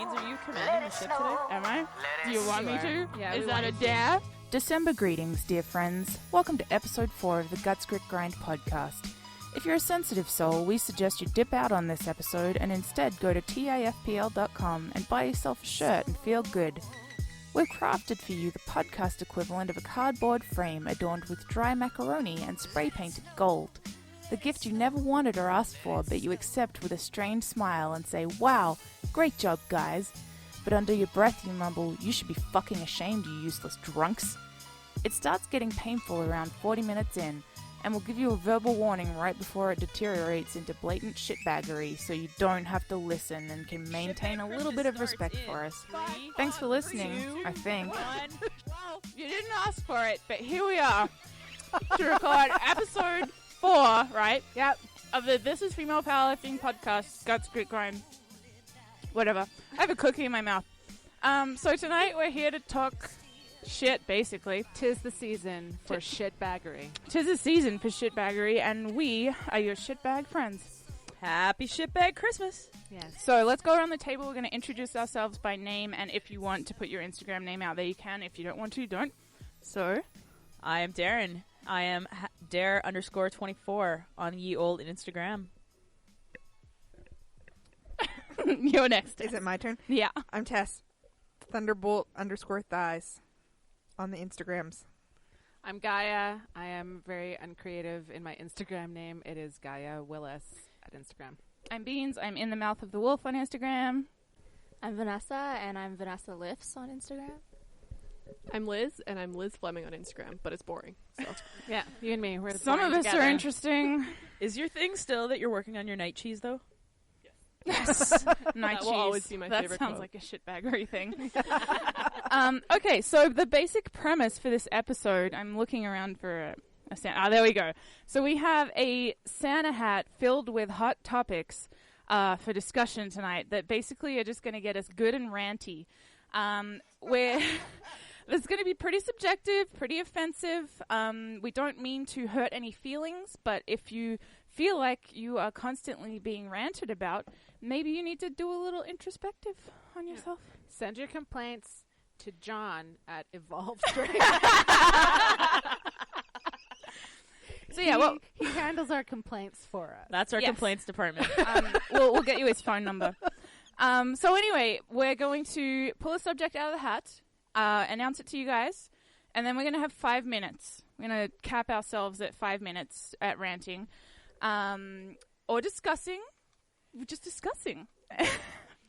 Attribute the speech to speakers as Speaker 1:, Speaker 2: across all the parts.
Speaker 1: Beans, are you commanding the ship today?
Speaker 2: Am I? Do you want me to?
Speaker 3: Yeah,
Speaker 2: Is that a dare?
Speaker 4: December greetings, dear friends. Welcome to episode 4 of the GxGxG podcast. If you're a sensitive soul, we suggest you dip out on this episode and instead go to tafpl.com and buy yourself a shirt and feel good. We've crafted for you the podcast equivalent of a cardboard frame adorned with dry macaroni and spray-painted gold. The gift you never wanted or asked for, but you accept with a strained smile and say, "Wow, great job, guys." But under your breath you mumble, "You should be fucking ashamed, you useless drunks." It starts getting painful around 40 minutes in, and we'll give you a verbal warning right before it deteriorates into blatant shitbaggery so you don't have to listen and can maintain a little bit of respect for us. Thanks for listening, I think.
Speaker 2: Well, you didn't ask for it, but here we are to record episode 4, right? Yep. Of the This is Female Powerlifting podcast, GxGxG. Whatever. I have a cookie in my mouth. So tonight we're here to talk shit, basically.
Speaker 3: Tis the season for shitbaggery.
Speaker 2: Tis the season for shitbaggery, and we are your shitbag friends.
Speaker 1: Happy Shitbag Christmas.
Speaker 3: Yes.
Speaker 2: So let's go around the table. We're going to introduce ourselves by name, and if you want to put your Instagram name out there, you can. If you don't want to, don't. So,
Speaker 1: I am Darron. I am dare_24 on ye old Instagram.
Speaker 2: you're next.
Speaker 5: Is it my turn?
Speaker 2: Yeah.
Speaker 5: I'm Tess. Thunderbolt_thighs on the Instagrams.
Speaker 3: I'm Gaia. I am very uncreative in my Instagram name. It is Gaia Willis at Instagram.
Speaker 2: I'm Beans. I'm in the mouth of the wolf on Instagram.
Speaker 6: I'm Vanessa, and I'm Vanessa Lifts on Instagram.
Speaker 7: I'm Liz, and I'm Liz Fleming on Instagram, but it's boring. So.
Speaker 3: Yeah, you and me. We're
Speaker 2: Some of us
Speaker 3: together.
Speaker 2: are interesting.
Speaker 1: Is your thing still that you're working on your night cheese, though?
Speaker 2: Yes. Night
Speaker 7: That
Speaker 2: cheese.
Speaker 7: will always be my
Speaker 2: that
Speaker 7: favorite
Speaker 2: sounds
Speaker 7: quote.
Speaker 2: like a shitbaggery thing. Okay, so the basic premise for this episode, I'm looking around for a Santa. There we go. So we have a Santa hat filled with hot topics for discussion tonight that basically are just going to get us good and ranty. Where it's going to be pretty subjective, pretty offensive. We don't mean to hurt any feelings, but if you feel like you are constantly being ranted about, maybe you need to do a little introspective on yourself.
Speaker 3: Send your complaints to John at Evolve Strength.
Speaker 2: So yeah, well,
Speaker 3: he handles our complaints for us.
Speaker 1: That's our
Speaker 2: Yes.
Speaker 1: complaints department.
Speaker 2: we'll get you his phone number. So anyway, we're going to pull a subject out of the hat, announce it to you guys, and then we're going to have 5 minutes. We're going to cap ourselves at 5 minutes at ranting, or discussing. We're just discussing.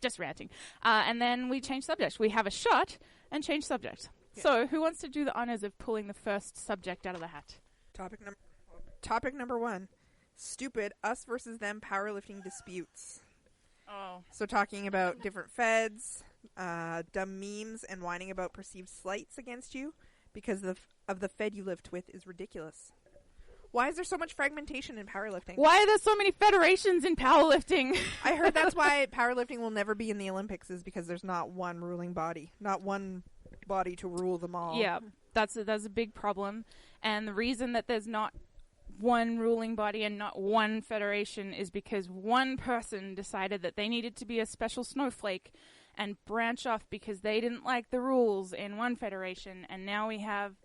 Speaker 2: Just ranting. And then we change subject. We have a shot and change subject. Yeah. So who wants to do the honors of pulling the first subject out of the hat?
Speaker 5: Topic number 1. Stupid us versus them powerlifting disputes.
Speaker 2: Oh.
Speaker 5: So talking about different feds, dumb memes, and whining about perceived slights against you because of the fed you lived with is ridiculous. Why is there so much fragmentation in powerlifting?
Speaker 2: Why are there so many federations in powerlifting?
Speaker 5: I heard that's why powerlifting will never be in the Olympics, is because there's not one ruling body. Not one body to rule them all.
Speaker 2: Yeah, that's a big problem. And the reason that there's not one ruling body and not one federation is because one person decided that they needed to be a special snowflake and branch off because they didn't like the rules in one federation, and now we have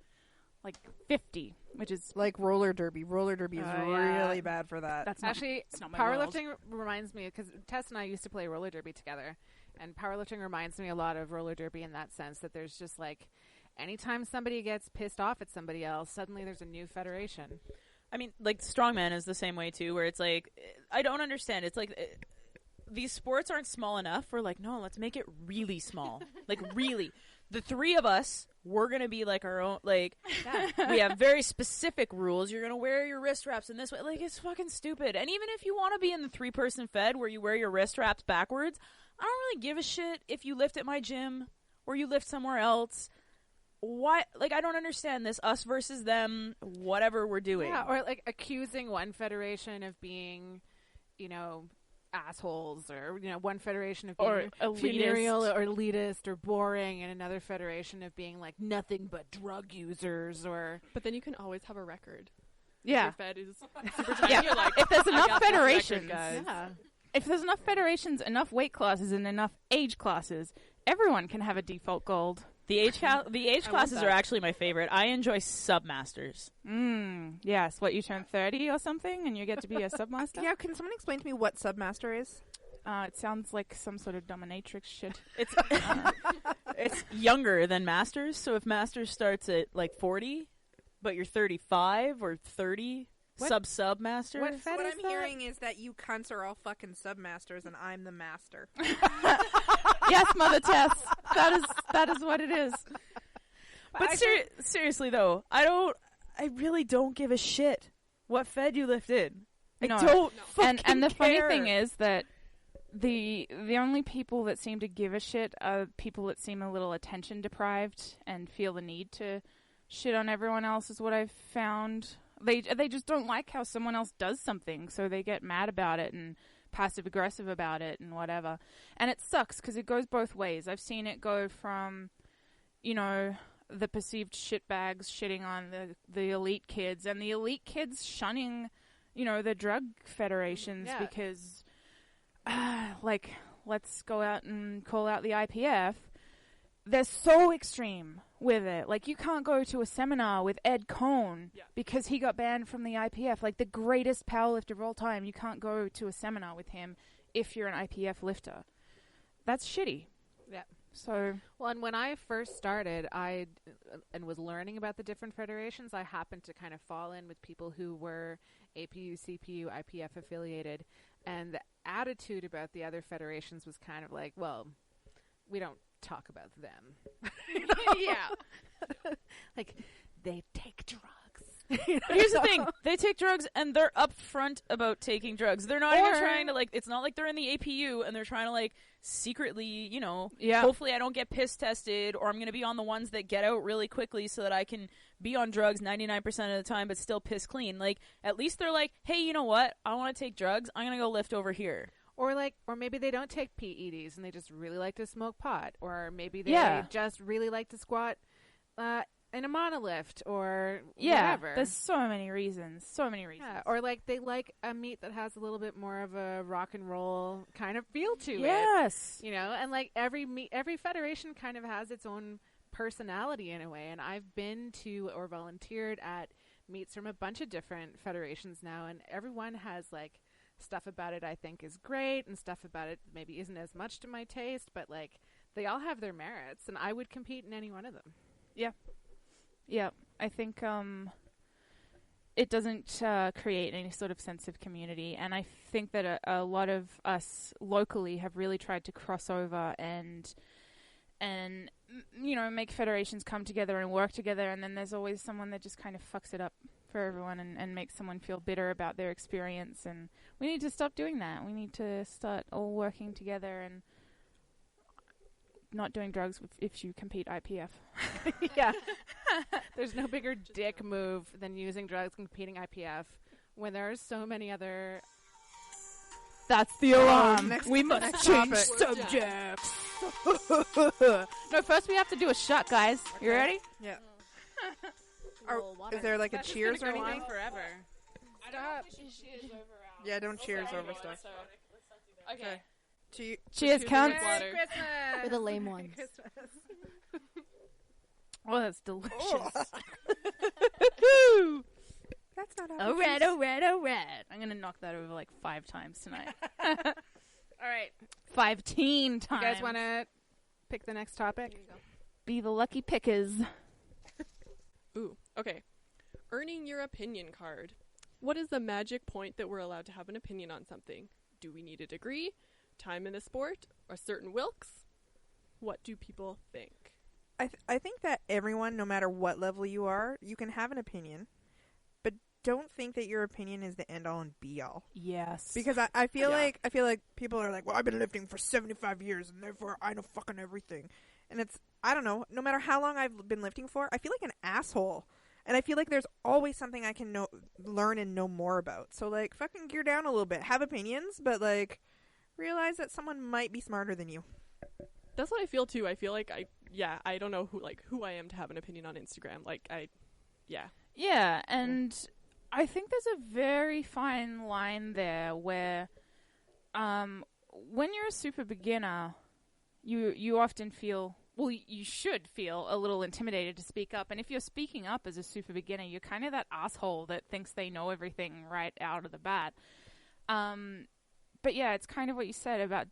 Speaker 2: like 50, which is
Speaker 5: Like roller derby. Roller derby is really bad for that.
Speaker 2: that's not,
Speaker 3: Actually,
Speaker 2: it's not my world.
Speaker 3: powerlifting reminds me, because Tess and I used to play roller derby together, and powerlifting reminds me a lot of roller derby in that sense, that there's just like, anytime somebody gets pissed off at somebody else, suddenly there's a new federation.
Speaker 1: I mean, like, strongman is the same way, too, where it's like, I don't understand. It's like, these sports aren't small enough. We're like, no, let's make it really small. Like, really. The three of us, we're going to be like our own, like, we have very specific rules. You're going to wear your wrist wraps in this way. Like, it's fucking stupid. And even if you want to be in the 3-person fed where you wear your wrist wraps backwards, I don't really give a shit if you lift at my gym or you lift somewhere else. Why? Like, I don't understand this us versus them, whatever we're doing.
Speaker 3: Yeah, or like accusing one federation of being, you know, assholes, or, you know, one federation of being funereal or elitist or boring, and another federation of being like nothing but drug users. Or
Speaker 7: But then you can always have a record.
Speaker 2: Yeah.
Speaker 7: Your fed is super tiny.
Speaker 2: Yeah.
Speaker 7: You're like,
Speaker 2: If there's
Speaker 7: I
Speaker 2: enough
Speaker 7: got this record,
Speaker 2: federations,
Speaker 7: guys.
Speaker 3: yeah.
Speaker 2: if there's enough federations, enough weight classes, and enough age classes, everyone can have a default gold.
Speaker 1: The age classes are actually my favorite. I enjoy submasters.
Speaker 2: Yes. What, you turn 30 or something and you get to be a submaster?
Speaker 5: Yeah, can someone explain to me what submaster is?
Speaker 2: It sounds like some sort of dominatrix shit.
Speaker 1: It's younger than masters. So if masters starts at like 40, but you're 35 or 30, sub-master.
Speaker 5: What I'm hearing is that you cunts are all fucking submasters and I'm the master.
Speaker 2: Yes, Mother Tess. That is what it is.
Speaker 1: But seriously though, I really don't give a shit what fed you lifted. I don't fucking
Speaker 2: and the funny
Speaker 1: care.
Speaker 2: thing is that the only people that seem to give a shit are people that seem a little attention deprived and feel the need to shit on everyone else is what I've found. They just don't like how someone else does something, so they get mad about it and passive aggressive about it and whatever. And it sucks because it goes both ways. I've seen it go from, the perceived shitbags shitting on the elite kids and the elite kids shunning, the drug federations because, let's go out and call out the IPF. They're so extreme with it. Like, you can't go to a seminar with Ed Cohn because he got banned from the IPF. Like, the greatest powerlifter of all time. You can't go to a seminar with him if you're an IPF lifter. That's shitty.
Speaker 3: Yeah.
Speaker 2: So,
Speaker 3: well, and when I first started, and was learning about the different federations, I happened to kind of fall in with people who were APU, CPU, IPF affiliated, and the attitude about the other federations was kind of like, well, we don't talk about them.
Speaker 2: yeah.
Speaker 3: Like, they take drugs.
Speaker 1: Here's the thing. They take drugs and they're upfront about taking drugs. They're not even trying to, it's not like they're in the APU and they're trying to, secretly, hopefully I don't get piss tested or I'm going to be on the ones that get out really quickly so that I can be on drugs 99% of the time but still piss clean. At least they're like, hey, you know what? I want to take drugs. I'm going to go lift over here.
Speaker 3: Or maybe they don't take PEDs and they just really like to smoke pot. Or maybe they just really like to squat in a monolift or whatever.
Speaker 2: There's so many reasons.
Speaker 3: Yeah, or they like a meat that has a little bit more of a rock and roll kind of feel to it.
Speaker 2: Yes.
Speaker 3: And every federation kind of has its own personality in a way. And I've been to or volunteered at meets from a bunch of different federations now, and everyone has stuff about it I think is great and stuff about it maybe isn't as much to my taste, but they all have their merits and I would compete in any one of them.
Speaker 2: Yeah, I think it doesn't create any sort of sense of community, and I think that a lot of us locally have really tried to cross over and make federations come together and work together, and then there's always someone that just kind of fucks it up for everyone and makes someone feel bitter about their experience, and we need to stop doing that. We need to start all working together and not doing drugs if you compete IPF.
Speaker 3: Yeah. There's no bigger dick move than using drugs and competing IPF when there are so many other...
Speaker 2: That's the alarm.
Speaker 5: We must change
Speaker 2: subjects. No, first we have to do a shot, guys. Okay. You ready?
Speaker 5: Yeah. Is there a cheers or anything?
Speaker 3: Forever.
Speaker 2: Stop.
Speaker 5: Yeah, don't cheers over stuff.
Speaker 2: Okay.
Speaker 5: Cheers, cunts.
Speaker 6: For the lame ones.
Speaker 2: Oh, that's delicious.
Speaker 5: That's not
Speaker 2: all right. I'm going to knock that over 5 times tonight.
Speaker 3: All right.
Speaker 2: 15 times.
Speaker 3: You guys want to pick the next topic?
Speaker 2: Be the lucky pickers.
Speaker 7: Ooh, okay. Earning your opinion card. What is the magic point that we're allowed to have an opinion on something? Do we need a degree? Time in the sport? A certain Wilks? What do people think?
Speaker 5: I think that everyone, no matter what level you are, you can have an opinion, but don't think that your opinion is the end all and be all.
Speaker 2: Yes.
Speaker 5: Because I feel like people are like, well, I've been lifting for 75 years and therefore I know fucking everything. And it's, I don't know, no matter how long I've been lifting for, I feel like an asshole. And I feel like there's always something I can learn and know more about. So fucking gear down a little bit. Have opinions, but realize that someone might be smarter than you.
Speaker 7: That's what I feel too. I feel like I don't know who I am to have an opinion on Instagram.
Speaker 2: Yeah, and I think there's a very fine line there where when you're a super beginner, you often feel, well, you should feel a little intimidated to speak up. And if you're speaking up as a super beginner, you're kind of that asshole that thinks they know everything right out of the bat. But yeah, it's kind of what you said about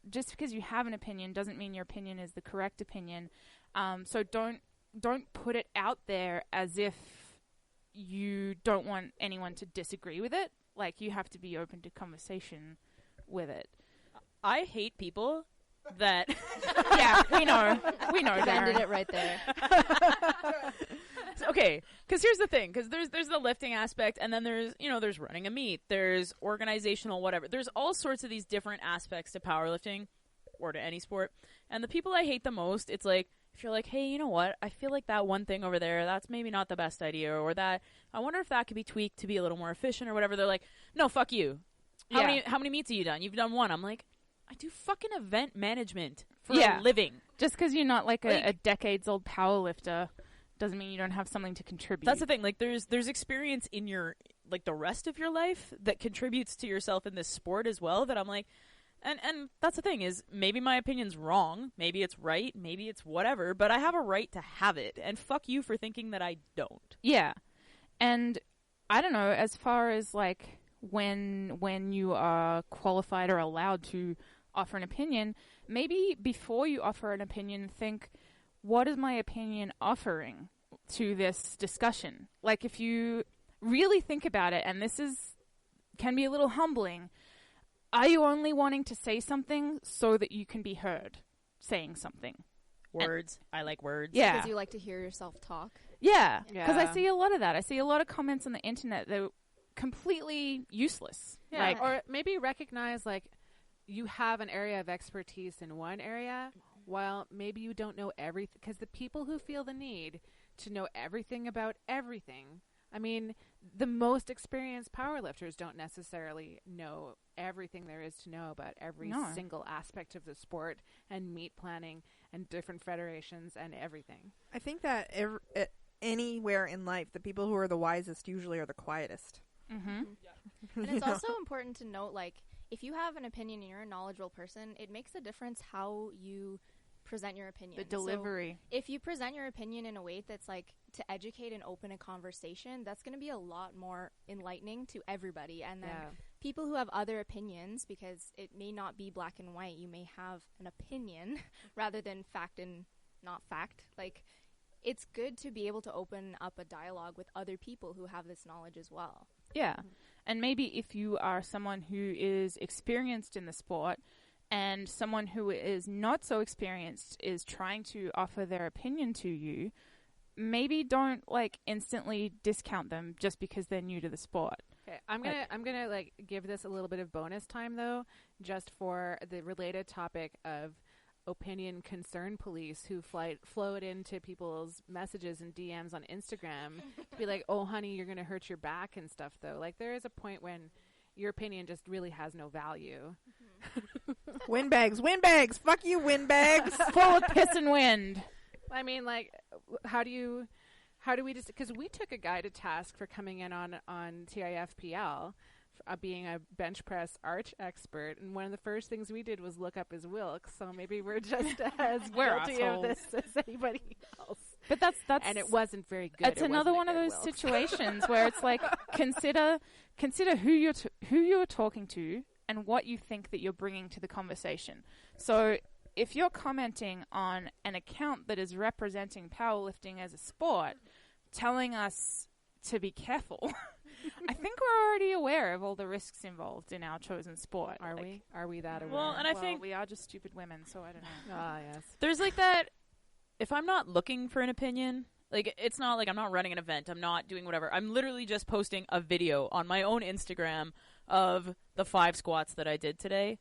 Speaker 2: just because you have an opinion doesn't mean your opinion is the correct opinion. So don't put it out there as if you don't want anyone to disagree with it. Like, you have to be open to conversation with it.
Speaker 1: I hate people that...
Speaker 2: Yeah, we know,
Speaker 6: Ended
Speaker 2: Darron.
Speaker 6: it right there.
Speaker 1: Okay, because here's the thing, because there's the lifting aspect, and then there's running a meet, there's organizational whatever. There's all sorts of these different aspects to powerlifting, or to any sport. And the people I hate the most, it's like, if you're like, hey, you know what, I feel like that one thing over there, that's maybe not the best idea, or that, I wonder if that could be tweaked to be a little more efficient or whatever. They're like, no, fuck you. How many meets have you done? You've done one. I'm like, I do fucking event management for a living.
Speaker 2: Just because you're not like a decades-old powerlifter doesn't mean you don't have something to contribute.
Speaker 1: That's the thing. Like, there's experience in your, like, the rest of your life that contributes to yourself in this sport as well, that I'm like, and that's the thing, is maybe my opinion's wrong, maybe it's right, maybe it's whatever, but I have a right to have it, and fuck you for thinking that I don't.
Speaker 2: Yeah. And I don't know, as far as like when you are qualified or allowed to offer an opinion, maybe before you offer an opinion, think, what is my opinion offering to this discussion? Like, if you really think about it, and this can be a little humbling, are you only wanting to say something so that you can be heard saying something?
Speaker 1: Words. I like words.
Speaker 2: Yeah.
Speaker 6: Because you like to hear yourself talk.
Speaker 2: Yeah. Because I see a lot of that. I see a lot of comments on the internet that are completely useless.
Speaker 3: Yeah.
Speaker 2: Like,
Speaker 3: Or maybe recognize, like, you have an area of expertise in one area, while maybe you don't know everything. Because the people who feel the need to know everything about everything, I mean, the most experienced powerlifters don't necessarily know everything there is to know about every single aspect of the sport and meet planning and different federations and everything.
Speaker 5: I think that anywhere in life, the people who are the wisest usually are the quietest.
Speaker 2: mm-hmm.
Speaker 6: And it's also important to note, like, if you have an opinion and you're a knowledgeable person, it makes a difference how you present your opinion.
Speaker 2: The delivery.
Speaker 6: So if you present your opinion in a way that's like to educate and open a conversation, that's going to be a lot more enlightening to everybody. And then people who have other opinions, because it may not be black and white, you may have an opinion rather than fact and not fact. Like, it's good to be able to open up a dialogue with other people who have this knowledge as well.
Speaker 2: Yeah. And maybe if you are someone who is experienced in the sport and someone who is not so experienced is trying to offer their opinion to you, maybe don't like instantly discount them just because they're new to the sport.
Speaker 3: Okay, I'm gonna like give this a little bit of bonus time though, just for the related topic of opinion concern police who float into people's messages and DMs on Instagram to be like, oh honey, you're gonna hurt your back and stuff though. Like, there is a point when your opinion just really has no value.
Speaker 5: Windbags, fuck you, windbags.
Speaker 2: Full of piss and wind.
Speaker 3: I mean, like, how do we just, because we took a guy to task for coming in on TIFPL, being a bench press arch expert, and one of the first things we did was look up his Wilks, so maybe we're just as guilty of this as anybody else.
Speaker 2: But that's
Speaker 3: and it wasn't very good.
Speaker 2: It's another one of those situations where it's like, consider who you're talking to and what you think that you're bringing to the conversation. So if you're commenting on an account that is representing powerlifting as a sport, telling us to be careful, I think we're already aware of all the risks involved in our chosen sport.
Speaker 3: Are we? Are we that aware?
Speaker 1: Well, and I think
Speaker 2: we are just stupid women, so I don't know.
Speaker 3: Ah, yes.
Speaker 1: there's like that, if I'm not looking for an opinion, like, it's not like I'm not running an event, I'm not doing whatever. I'm literally just posting a video on my own Instagram of the 5 squats that I did today.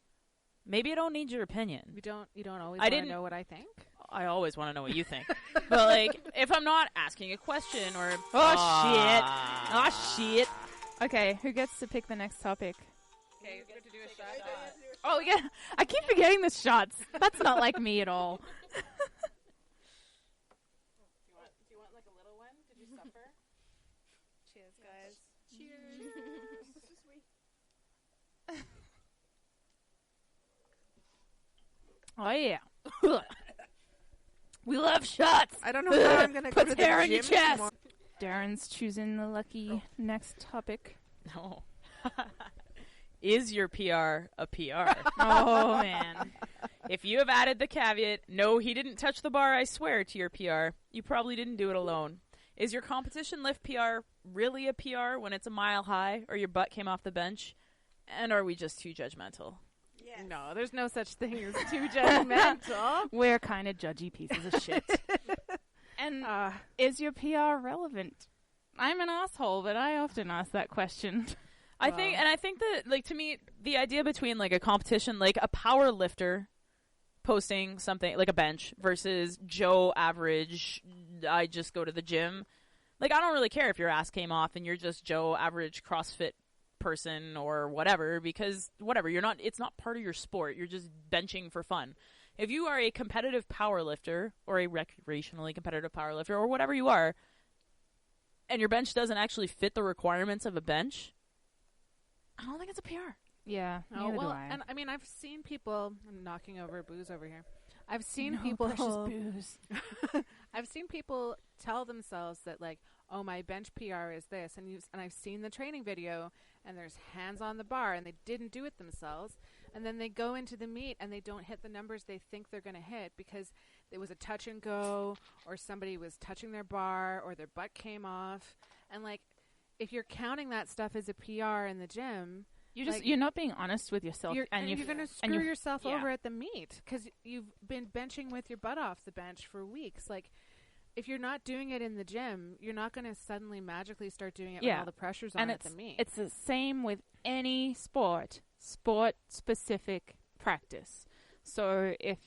Speaker 1: Maybe I don't need your opinion.
Speaker 3: You don't always want to know what I think?
Speaker 1: I always want to know what you think. But, like, if I'm not asking a question or...
Speaker 2: Oh, shit. Okay, who gets to pick the next topic?
Speaker 3: Okay, you have to do a shot.
Speaker 2: Oh, yeah. I keep forgetting the shots. That's not like me at all.
Speaker 3: Do you want like a little one? Did you suffer?
Speaker 5: Cheers, guys.
Speaker 3: Cheers.
Speaker 2: Oh, yeah. We love shots.
Speaker 5: I don't know how I'm going to go to the
Speaker 2: hair in
Speaker 5: gym
Speaker 2: your chest.
Speaker 5: tomorrow.
Speaker 4: Darren's choosing the lucky next topic.
Speaker 1: No. Is your PR a PR?
Speaker 2: Oh, man.
Speaker 1: If you have added the caveat, no, he didn't touch the bar, I swear, to your PR, you probably didn't do it alone. Is your competition lift PR really a PR when it's a mile high or your butt came off the bench? And are we just too judgmental?
Speaker 5: Yes.
Speaker 3: No, there's no such thing as too judgmental.
Speaker 2: We're kind of judgy pieces of shit. And is your PR relevant? I'm an asshole, but I often ask that question.
Speaker 1: I think that, like, to me, the idea between, like, a competition, like a power lifter posting something, like a bench, versus Joe average, I just go to the gym. Like, I don't really care if your ass came off and you're just Joe average CrossFit person or whatever, because whatever, it's not part of your sport. You're just benching for fun. If you are a competitive power lifter or a recreationally competitive power lifter or whatever you are, and your bench doesn't actually fit the requirements of a bench, I don't think it's a PR.
Speaker 2: Yeah,
Speaker 3: Oh,
Speaker 2: neither
Speaker 3: well,
Speaker 2: do I.
Speaker 3: and I mean, I've seen people. I'm knocking over booze over here. I've seen
Speaker 2: No
Speaker 3: people.
Speaker 2: precious booze.
Speaker 3: I've seen people tell themselves that, like, oh, my bench PR is this, and I've seen the training video, and there's hands on the bar, and they didn't do it themselves, and then they go into the meet and they don't hit the numbers they think they're going to hit because it was a touch and go, or somebody was touching their bar, or their butt came off, and like, if you're counting that stuff as a PR in the gym.
Speaker 2: You're not being honest with yourself,
Speaker 3: You're going to screw yourself over at the meet because you've been benching with your butt off the bench for weeks. Like, if you're not doing it in the gym, you're not going to suddenly magically start doing it when all the pressure's on at the meet.
Speaker 2: It's the same with any sport-specific practice. So if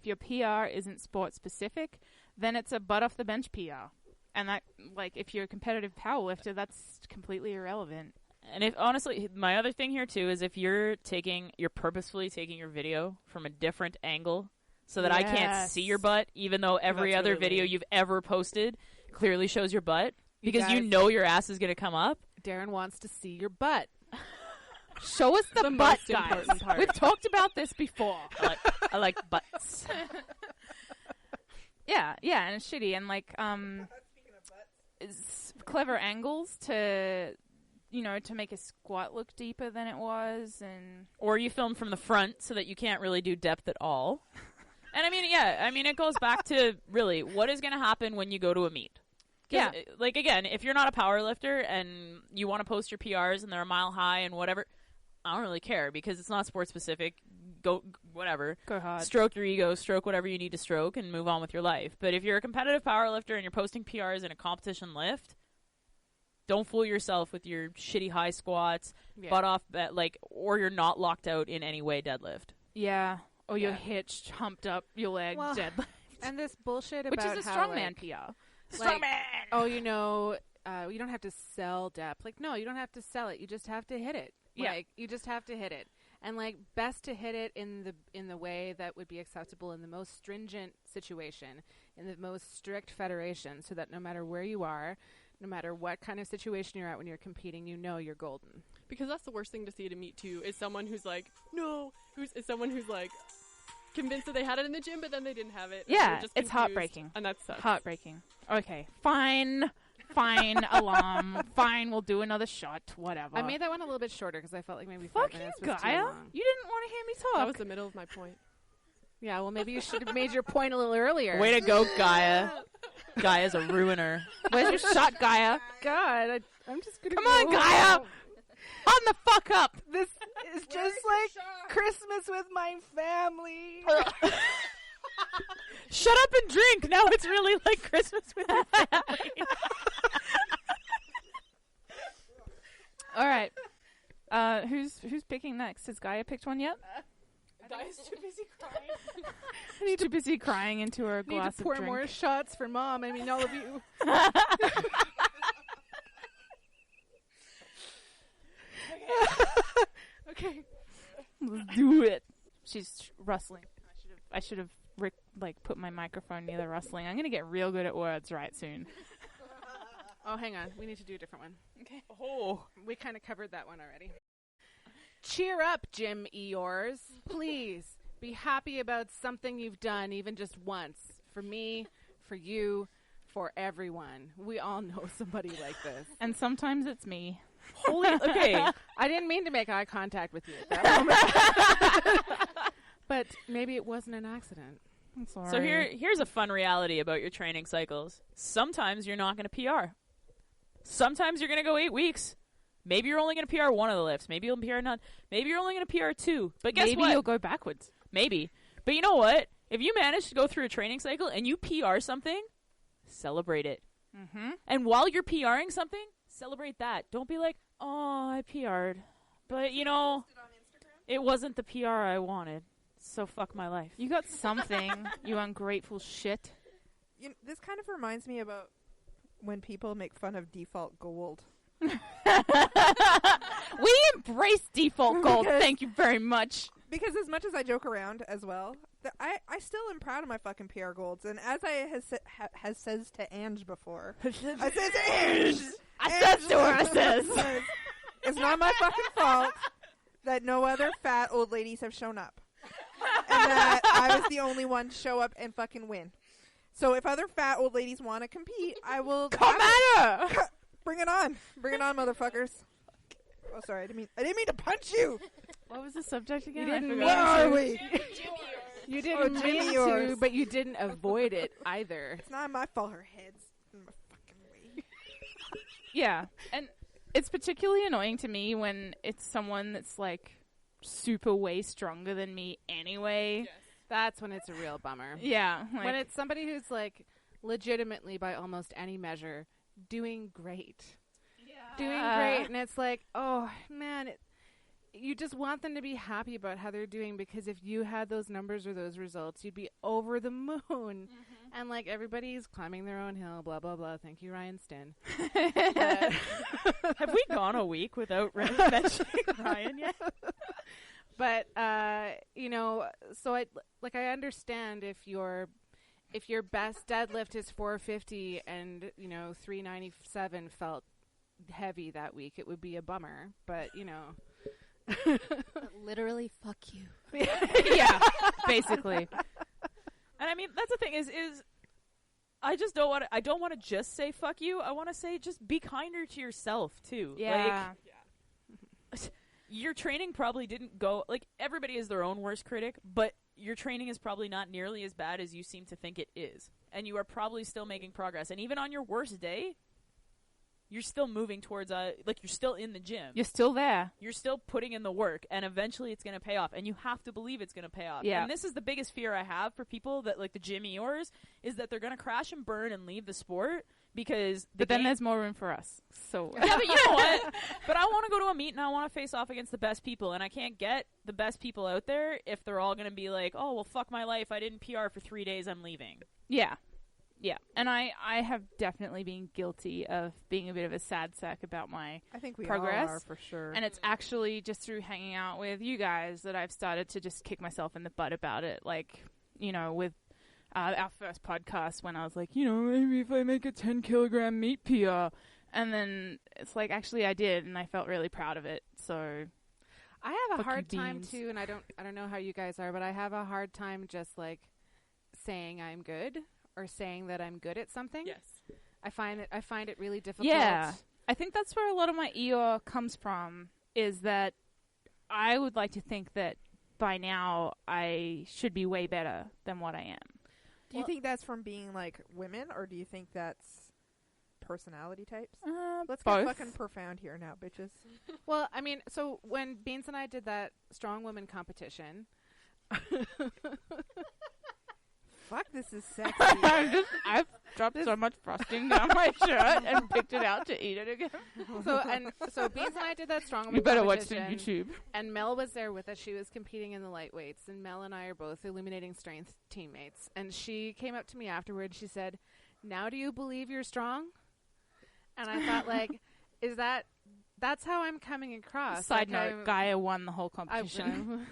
Speaker 2: your PR isn't sport-specific, then it's a butt off the bench PR, and that, like, if you're a competitive powerlifter, that's completely irrelevant.
Speaker 1: And if honestly, my other thing here too is if you're purposefully taking your video from a different angle so that I can't see your butt, even though every other video you've ever posted clearly shows your butt, because you know your ass is going to come up.
Speaker 3: Darren wants to see your butt.
Speaker 2: Show us the butt, guys. We've talked about this before.
Speaker 1: I like butts.
Speaker 2: Yeah, and it's shitty, and like it's clever angles to make a squat look deeper than it was,
Speaker 1: or you film from the front so that you can't really do depth at all. And I mean, it goes back to really what is going to happen when you go to a meet. Yeah, like, again, if you're not a power lifter and you want to post your PRs and they're a mile high and whatever, I don't really care because it's not sport specific. Go whatever.
Speaker 2: Go hard.
Speaker 1: Stroke your ego, stroke whatever you need to stroke, and move on with your life. But if you're a competitive power lifter and you're posting PRs in a competition lift, don't fool yourself with your shitty high squats, butt off, or you're not locked out in any way deadlift.
Speaker 2: Yeah, or you're hitched, humped up, your leg deadlift.
Speaker 3: And this bullshit about
Speaker 2: which is a strongman PR.
Speaker 3: Strongman! Oh, you don't have to sell depth. Like, no, you don't have to sell it. You just have to hit it. Like, you just have to hit it. And, like, best to hit it in the way that would be acceptable in the most stringent situation, in the most strict federation, so that no matter where you are, no matter what kind of situation you're at when you're competing, you know you're golden.
Speaker 7: Because that's the worst thing to see at a meet, too, is someone who's like, is someone who's like, convinced that they had it in the gym, but then they didn't have it.
Speaker 2: Yeah,
Speaker 7: just
Speaker 2: it's heartbreaking.
Speaker 7: And that sucks.
Speaker 2: Heartbreaking. Okay, fine, alarm, fine, we'll do another shot, whatever.
Speaker 3: I made that one a little bit shorter because I felt like maybe 5
Speaker 2: Fuck
Speaker 3: minutes
Speaker 2: you,
Speaker 3: was
Speaker 2: Gaia.
Speaker 3: too long.
Speaker 2: You didn't want to hear me talk.
Speaker 7: That was the middle of my point.
Speaker 3: Yeah, well, maybe you should have made your point a little earlier.
Speaker 1: Way to go, Gaia. Gaia's a ruiner.
Speaker 2: Where's your shot, Gaia?
Speaker 3: God, I'm just gonna
Speaker 2: Come on, Gaia! On the fuck up!
Speaker 5: This is just like Christmas with my family.
Speaker 1: Shut up and drink. Now it's really like Christmas with your family.
Speaker 2: All right. Who's picking next? Has Gaia picked one yet?
Speaker 7: Gaia's too busy crying.
Speaker 2: She's too busy crying into her glass of drink.
Speaker 3: Need to pour more shots for Mom. I mean, all of you.
Speaker 2: Okay. Let's do it. She's rustling. I should have put my microphone near the rustling. I'm gonna get real good at words right soon.
Speaker 3: Oh, hang on. We need to do a different one.
Speaker 2: Okay.
Speaker 1: Oh.
Speaker 3: We kind of covered that one already. Cheer up, Jim Eeyores. Please. Be happy about something you've done, even just once. For me, for you, for everyone. We all know somebody like this.
Speaker 2: And sometimes it's me.
Speaker 1: Holy, okay.
Speaker 3: I didn't mean to make eye contact with you at that moment. But maybe it wasn't an accident.
Speaker 2: I'm sorry.
Speaker 1: So here's a fun reality about your training cycles. Sometimes you're not going to PR. Sometimes you're going to go 8 weeks. Maybe you're only going to PR one of the lifts. Maybe you'll PR none. Maybe you're only going to PR 2. But guess what?
Speaker 2: Maybe you'll go backwards.
Speaker 1: Maybe. But you know what? If you manage to go through a training cycle and you PR something, celebrate it.
Speaker 2: Mm-hmm.
Speaker 1: And while you're PRing something, celebrate that. Don't be like, oh, I PR'd. But, you know, it wasn't the PR I wanted. So fuck my life.
Speaker 2: You got something, you ungrateful shit.
Speaker 5: This kind of reminds me about when people make fun of default gold.
Speaker 2: We embrace default gold. Thank you very much.
Speaker 5: Because as much as I joke around as well, I still am proud of my fucking PR golds. And as I has says to Ange before, I says Ange!
Speaker 2: I says to her, I says.
Speaker 5: It's not my fucking fault that no other fat old ladies have shown up. And that I was the only one to show up and fucking win. So if other fat old ladies want to compete, I will...
Speaker 2: Come at her!
Speaker 5: Bring it on. Bring it on, motherfuckers. Oh, sorry. I didn't mean to punch you.
Speaker 2: What was the subject again?
Speaker 3: You didn't
Speaker 5: Where are we?
Speaker 3: You didn't mean to, but you didn't avoid it either.
Speaker 5: It's not my fault. Her head's in my fucking way.
Speaker 2: Yeah. And it's particularly annoying to me when it's someone that's like super way stronger than me anyway.
Speaker 7: Yes.
Speaker 3: That's when it's a real bummer.
Speaker 2: Yeah. Like,
Speaker 3: When it's somebody who's like legitimately by almost any measure doing great. Doing great, and it's like, oh man, you just want them to be happy about how they're doing, because if you had those numbers or those results, you'd be over the moon. Mm-hmm. And like everybody's climbing their own hill, blah blah blah. Thank you, Ryan Stin.
Speaker 1: Have we gone a week without mentioning Ryan yet?
Speaker 3: But you know, so I understand if your best deadlift is 450 and 397 felt heavy that week, it would be a bummer. But
Speaker 6: Literally, fuck you.
Speaker 2: yeah, basically.
Speaker 1: And I mean, that's the thing is I just don't want to. I don't want to just say fuck you. I want to say just be kinder to yourself too.
Speaker 2: Yeah.
Speaker 1: Like, your training probably didn't go like everybody is their own worst critic, but your training is probably not nearly as bad as you seem to think it is, and you are probably still making progress. And even on your worst day, you're still moving towards you're still in the gym.
Speaker 2: You're still there.
Speaker 1: You're still putting in the work, and eventually it's going to pay off, and you have to believe it's going to pay off.
Speaker 2: Yeah.
Speaker 1: And this is the biggest fear I have for people that like the gym-eors is that they're going to crash and burn and leave the sport because
Speaker 2: But then there's more room for us. So
Speaker 1: yeah, but you know what? But I want to go to a meet and I want to face off against the best people, and I can't get the best people out there if they're all going to be like, oh, well, fuck my life. I didn't PR for 3 days. I'm leaving.
Speaker 2: yeah. Yeah. And I have definitely been guilty of being a bit of a sad sack about my
Speaker 5: I think we
Speaker 2: progress.
Speaker 5: all are for sure.
Speaker 2: And it's actually just through hanging out with you guys that I've started to just kick myself in the butt about it. Like, with our first podcast when I was like, maybe if I make a 10 kilogram meat PR. And then it's like, actually I did, and I felt really proud of it. So
Speaker 3: I have a
Speaker 2: Fuck
Speaker 3: hard
Speaker 2: you,
Speaker 3: time
Speaker 2: beans.
Speaker 3: too, and I don't know how you guys are, but I have a hard time just like saying I'm good or saying that I'm good at something.
Speaker 7: Yes.
Speaker 3: I find it really difficult.
Speaker 2: yeah, I think that's where a lot of my ER comes from, is that I would like to think that by now I should be way better than what I am.
Speaker 5: Do you think that's from being like women, or do you think that's personality types? Let's
Speaker 2: both.
Speaker 5: get fucking profound here now, bitches.
Speaker 3: Well, I mean, so when Beans and I did that strong women competition,
Speaker 5: Fuck, this is sexy.
Speaker 2: I've dropped so much frosting down my shirt and picked it out to eat it again.
Speaker 3: so Beans and I did that strong women
Speaker 2: You better watch the
Speaker 3: competition.
Speaker 2: YouTube.
Speaker 3: And Mel was there with us. She was competing in the lightweights, and Mel and I are both illuminating strength teammates. And she came up to me afterwards. She said, "Now do you believe you're strong?" And I thought, like, that's how I'm coming across.
Speaker 2: Side
Speaker 3: like,
Speaker 2: note, Gaia won the whole competition.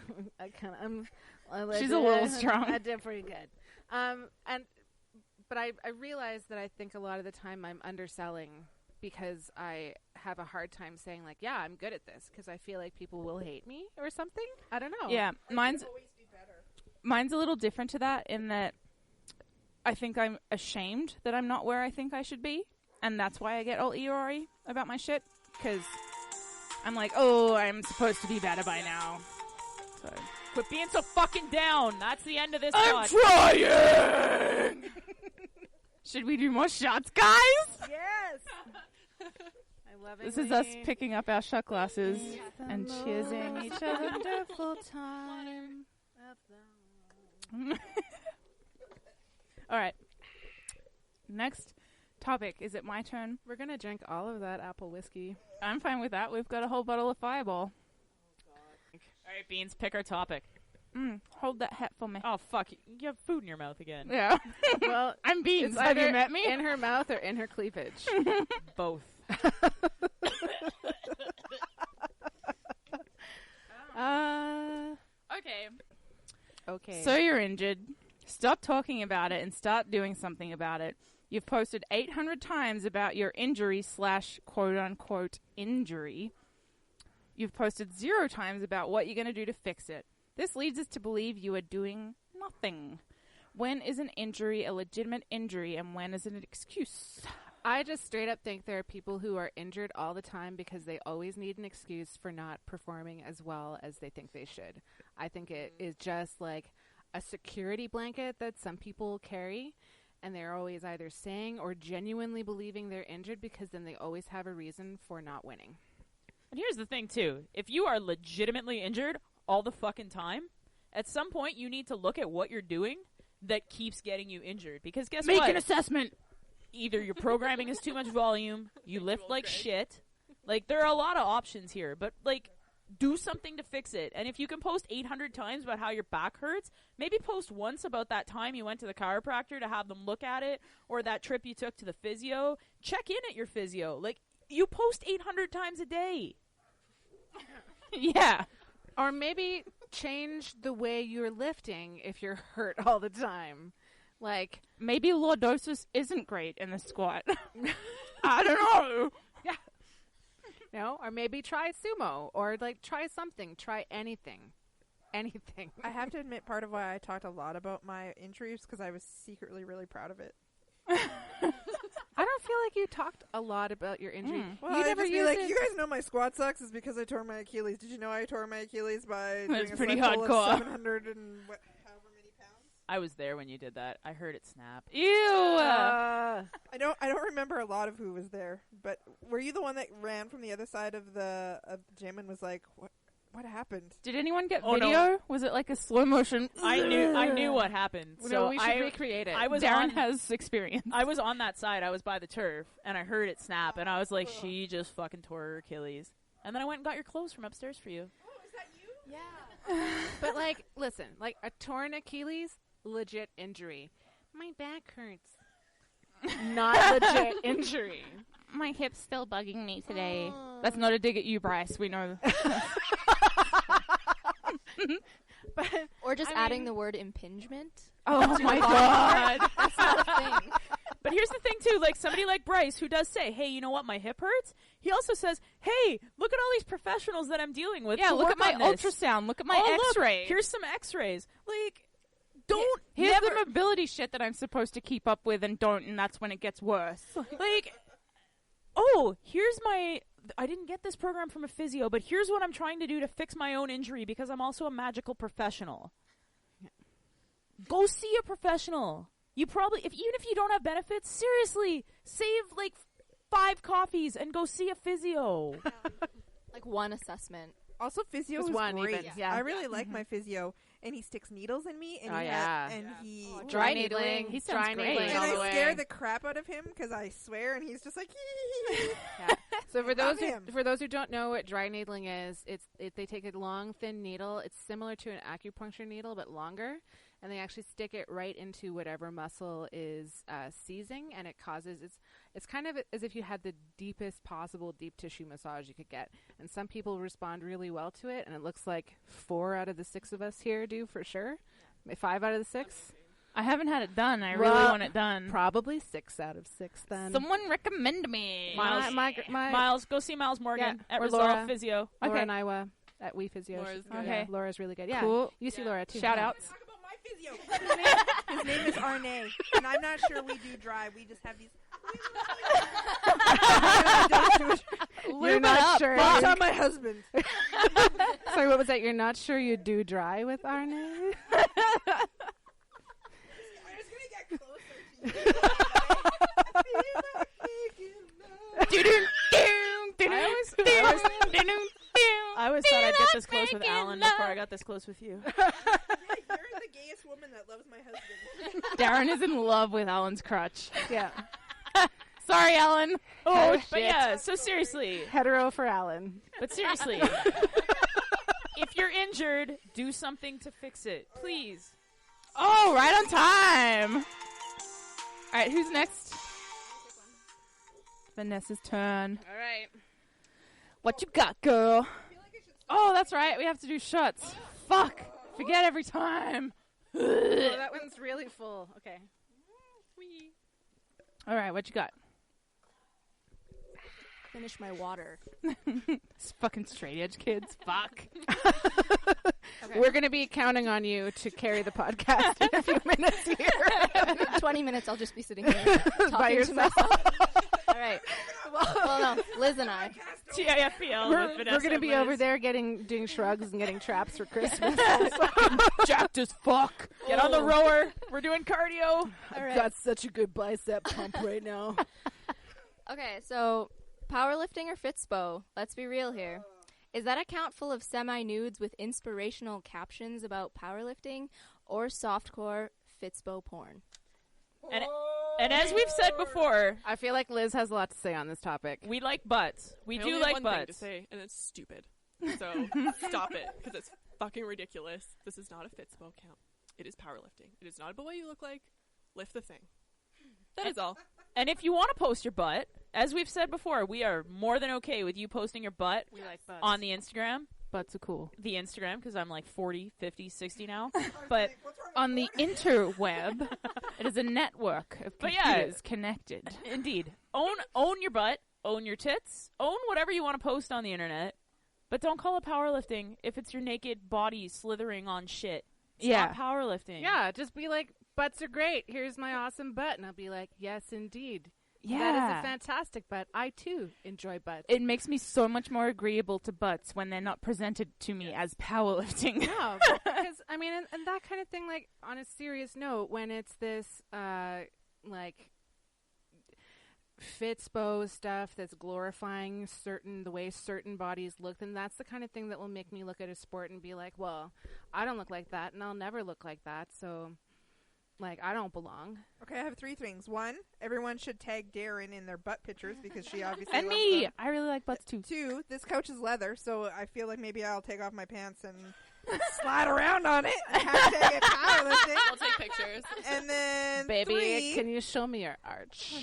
Speaker 3: She's
Speaker 2: a little strong.
Speaker 3: I did pretty good. But I realize that I think a lot of the time I'm underselling because I have a hard time saying, like, yeah, I'm good at this, because I feel like people will hate me or something. I don't know.
Speaker 2: Yeah, mine's mine's a little different to that in that I think I'm ashamed that I'm not where I think I should be. And that's why I get all Eeyore about my shit. Because I'm like, oh, I'm supposed to be better by now. So
Speaker 1: quit being so fucking down. That's the end of this
Speaker 2: I'm trying! Should we do more shots, guys?
Speaker 3: Yes! I love it.
Speaker 2: This is us picking up our shot glasses and cheersing each other.
Speaker 3: Wonderful time of the...
Speaker 2: All right. Next topic. Is it my turn?
Speaker 3: We're going to drink all of that apple whiskey.
Speaker 2: I'm fine with that. We've got a whole bottle of Fireball.
Speaker 1: All right, Beans, pick our topic.
Speaker 2: Hold that hat for me.
Speaker 1: Oh, fuck. You have food in your mouth again.
Speaker 2: Yeah.
Speaker 3: Well,
Speaker 2: I'm Beans.
Speaker 3: it's
Speaker 2: Have you
Speaker 3: either
Speaker 2: met me?
Speaker 3: in her mouth or in her cleavage.
Speaker 1: Both.
Speaker 3: Okay.
Speaker 2: So you're injured. Stop talking about it and start doing something about it. You've posted 800 times about your injury / quote-unquote injury. You've posted 0 times about what you're going to do to fix it. This leads us to believe you are doing nothing. When is an injury a legitimate injury and when is it an excuse?
Speaker 3: I just straight up think there are people who are injured all the time because they always need an excuse for not performing as well as they think they should. I think it is just like a security blanket that some people carry, and they're always either saying or genuinely believing they're injured because then they always have a reason for not winning.
Speaker 1: And here's the thing, too. If you are legitimately injured all the fucking time, at some point you need to look at what you're doing that keeps getting you injured. Because guess what?
Speaker 2: Make an assessment.
Speaker 1: Either your programming is too much volume, you lift like shit. Like, there are a lot of options here, but, like, do something to fix it. And if you can post 800 times about how your back hurts, maybe post once about that time you went to the chiropractor to have them look at it, or that trip you took to the physio. Check in at your physio. Like, you post 800 times a day.
Speaker 2: Yeah.
Speaker 3: Or maybe change the way you're lifting if you're hurt all the time. Like,
Speaker 2: maybe lordosis isn't great in the squat. I don't know.
Speaker 3: Yeah. No, or maybe try sumo, or like try something, try anything. Anything.
Speaker 5: I have to admit, part of why I talked a lot about my injuries because I was secretly really proud of it.
Speaker 3: I don't feel like you talked a lot about your injury.
Speaker 5: Well,
Speaker 3: you
Speaker 5: I
Speaker 3: never
Speaker 5: just be
Speaker 3: used
Speaker 5: like,
Speaker 3: it.
Speaker 5: you guys know my squat sucks is because I tore my Achilles. Did you know I tore my Achilles by
Speaker 2: That's
Speaker 5: doing a
Speaker 2: pretty
Speaker 5: cycle
Speaker 2: hardcore.
Speaker 5: of 700 and however many pounds?
Speaker 1: I was there when you did that. I heard it snap.
Speaker 2: Ew.
Speaker 5: I don't remember a lot of who was there, but were you the one that ran from the other side of the gym and was like, what happened?
Speaker 2: Did anyone get
Speaker 1: Oh,
Speaker 2: video?
Speaker 1: no.
Speaker 2: Was it like a slow motion?
Speaker 1: I knew what happened.
Speaker 3: No,
Speaker 1: So
Speaker 3: we should recreate it.
Speaker 1: I was
Speaker 2: Darren
Speaker 1: on
Speaker 2: has experience.
Speaker 1: I was on that side. I was by the turf, and I heard it snap, and I was like, she just fucking tore her Achilles. And then I went and got your clothes from upstairs for you.
Speaker 5: Oh, is that you?
Speaker 6: Yeah.
Speaker 3: But like, listen, like a torn Achilles, legit injury. My back hurts. Not legit injury.
Speaker 2: My hip's still bugging me today. That's not a dig at you, Bryce. We know.
Speaker 3: But
Speaker 6: Or just
Speaker 3: I
Speaker 6: adding
Speaker 3: mean-
Speaker 6: the word impingement.
Speaker 2: Oh my god.
Speaker 6: That's not a thing.
Speaker 1: But here's the thing, too. Like, somebody like Bryce, who does say, hey, you know what, my hip hurts? He also says, hey, look at all these professionals that I'm dealing with.
Speaker 2: Yeah,
Speaker 1: to
Speaker 2: look
Speaker 1: work
Speaker 2: at my
Speaker 1: on this.
Speaker 2: ultrasound. Look at my
Speaker 1: Oh, look,
Speaker 2: x-ray.
Speaker 1: here's some x-rays. Like, don't
Speaker 2: Here's
Speaker 1: never...
Speaker 2: the mobility shit that I'm supposed to keep up with and don't, and that's when it gets worse.
Speaker 1: Like, oh, here's my... I didn't get this program from a physio, but here's what I'm trying to do to fix my own injury because I'm also a magical professional. Go see a professional. You probably, even if you don't have benefits, seriously, save like 5 coffees and go see a physio.
Speaker 6: Like one assessment.
Speaker 5: Also, physio
Speaker 3: Just
Speaker 5: is
Speaker 3: one
Speaker 5: great.
Speaker 3: even, yeah.
Speaker 5: I really like my physio, and he sticks needles in me, and
Speaker 3: Oh,
Speaker 5: he
Speaker 3: yeah.
Speaker 5: he
Speaker 3: Dry needling.
Speaker 2: He sounds
Speaker 3: Dry
Speaker 2: great.
Speaker 3: needling
Speaker 5: and
Speaker 3: all
Speaker 5: I
Speaker 3: the way.
Speaker 5: scare the crap out of him because I swear, and he's just like,
Speaker 3: Yeah. So for those
Speaker 5: him.
Speaker 3: who don't know what dry needling is, they take a long thin needle. It's similar to an acupuncture needle but longer, and they actually stick it right into whatever muscle is seizing, and it causes it's kind of as if you had the deepest possible deep tissue massage you could get. And some people respond really well to it, and it looks like 4 out of the 6 of us here do for sure. 5 out of the 6.
Speaker 2: I haven't had it done. I really
Speaker 3: Well,
Speaker 2: want it done.
Speaker 3: Probably 6 out of 6 then.
Speaker 2: Someone recommend me.
Speaker 1: Miles.
Speaker 3: my
Speaker 1: Miles, go see Miles Morgan
Speaker 3: Yeah,
Speaker 1: at
Speaker 3: or
Speaker 1: Resolve
Speaker 3: Laura.
Speaker 1: Physio.
Speaker 3: Laura
Speaker 2: Okay.
Speaker 3: and Iowa at We Physio.
Speaker 7: Laura's
Speaker 3: Yeah,
Speaker 2: good.
Speaker 3: Laura's really good. Yeah,
Speaker 2: Cool.
Speaker 3: you see Laura too.
Speaker 2: Shout outs.
Speaker 5: talk about my physio. His name is Arne, and I'm not sure we do dry. We just have these.
Speaker 3: You're not sure.
Speaker 5: It's on my husband.
Speaker 3: Sorry, what was that? You're not sure you do dry with Arne?
Speaker 5: I'm just gonna get closer to you.
Speaker 1: I always thought I'd get this close with Alan before I got this close with you.
Speaker 5: Yeah, you're the gayest woman that loves my husband.
Speaker 2: Darren is in love with Alan's crutch.
Speaker 3: Yeah.
Speaker 2: Sorry, Alan.
Speaker 1: Oh,
Speaker 2: shit.
Speaker 1: but yeah, so seriously.
Speaker 3: Hetero for Alan.
Speaker 1: But seriously. If you're injured, do something to fix it. Please.
Speaker 2: Oh, right on time. All right, who's next? Vanessa's turn.
Speaker 3: All right.
Speaker 2: What you got, girl? Oh, that's right. We have to do shots. Fuck. Forget every time.
Speaker 3: Oh, that one's really full. Okay.
Speaker 2: All right, what you got?
Speaker 6: Finish my water.
Speaker 2: It's fucking straight edge kids. Fuck.
Speaker 3: Okay. We're going to be counting on you to carry the podcast in a few minutes here.
Speaker 6: 20 minutes, I'll just be sitting here talking to myself. All right. Well, no, Liz and I.
Speaker 1: TIFPL with Vanessa.
Speaker 3: We're going to be
Speaker 1: Liz.
Speaker 3: over there doing shrugs and getting traps for Christmas.
Speaker 2: Jacked as fuck.
Speaker 1: Get on the rower. We're doing cardio.
Speaker 3: I've got such a good bicep pump right now.
Speaker 6: Okay, so powerlifting or Fitspo? Let's be real here. Is that account full of semi-nudes with inspirational captions about powerlifting or softcore Fitspo porn?
Speaker 1: And as we've said before,
Speaker 3: I feel like Liz has a lot to say on this topic.
Speaker 1: we like butts. We
Speaker 7: I
Speaker 1: do
Speaker 7: only have
Speaker 1: like
Speaker 7: one thing to
Speaker 1: butts.
Speaker 7: say, and it's stupid. So stop it, because it's fucking ridiculous. This is not a Fitspo account. It is powerlifting. It is not about what you look like. Lift the thing. That is all.
Speaker 1: And if you want to post your butt, as we've said before, we are more than okay with you posting your butt
Speaker 3: We like butts.
Speaker 1: on the Instagram.
Speaker 2: Butts are cool.
Speaker 1: The Instagram, because I'm like 40, 50, 60 now. But
Speaker 2: On the interweb, it is a network of
Speaker 1: But yeah.
Speaker 2: computers connected.
Speaker 1: indeed, own your butt, own your tits, own whatever you want to post on the internet. But don't call it powerlifting if it's your naked body slithering on shit. It's not powerlifting.
Speaker 3: Yeah, just be like, butts are great. Here's my awesome butt. And I'll be like, yes, indeed.
Speaker 2: Yeah.
Speaker 3: That is a fantastic butt. I, too, enjoy butts.
Speaker 2: It makes me so much more agreeable to butts when they're not presented to me as powerlifting.
Speaker 3: Yeah, because, I mean, and that kind of thing, like, on a serious note, when it's this, like, Fitspo stuff that's glorifying the way certain bodies look, then that's the kind of thing that will make me look at a sport and be like, well, I don't look like that, and I'll never look like that, so, like, I don't belong.
Speaker 5: Okay, I have 3 things. 1, everyone should tag Darron in their butt pictures because she obviously
Speaker 2: And
Speaker 5: loves
Speaker 2: me!
Speaker 5: them.
Speaker 2: I really like butts too.
Speaker 5: 2, this couch is leather, so I feel like maybe I'll take off my pants and slide around on it. Hashtag it powerlifting.
Speaker 7: I'll take pictures.
Speaker 5: And then
Speaker 3: Baby,
Speaker 5: 3,
Speaker 3: can you show me your arch?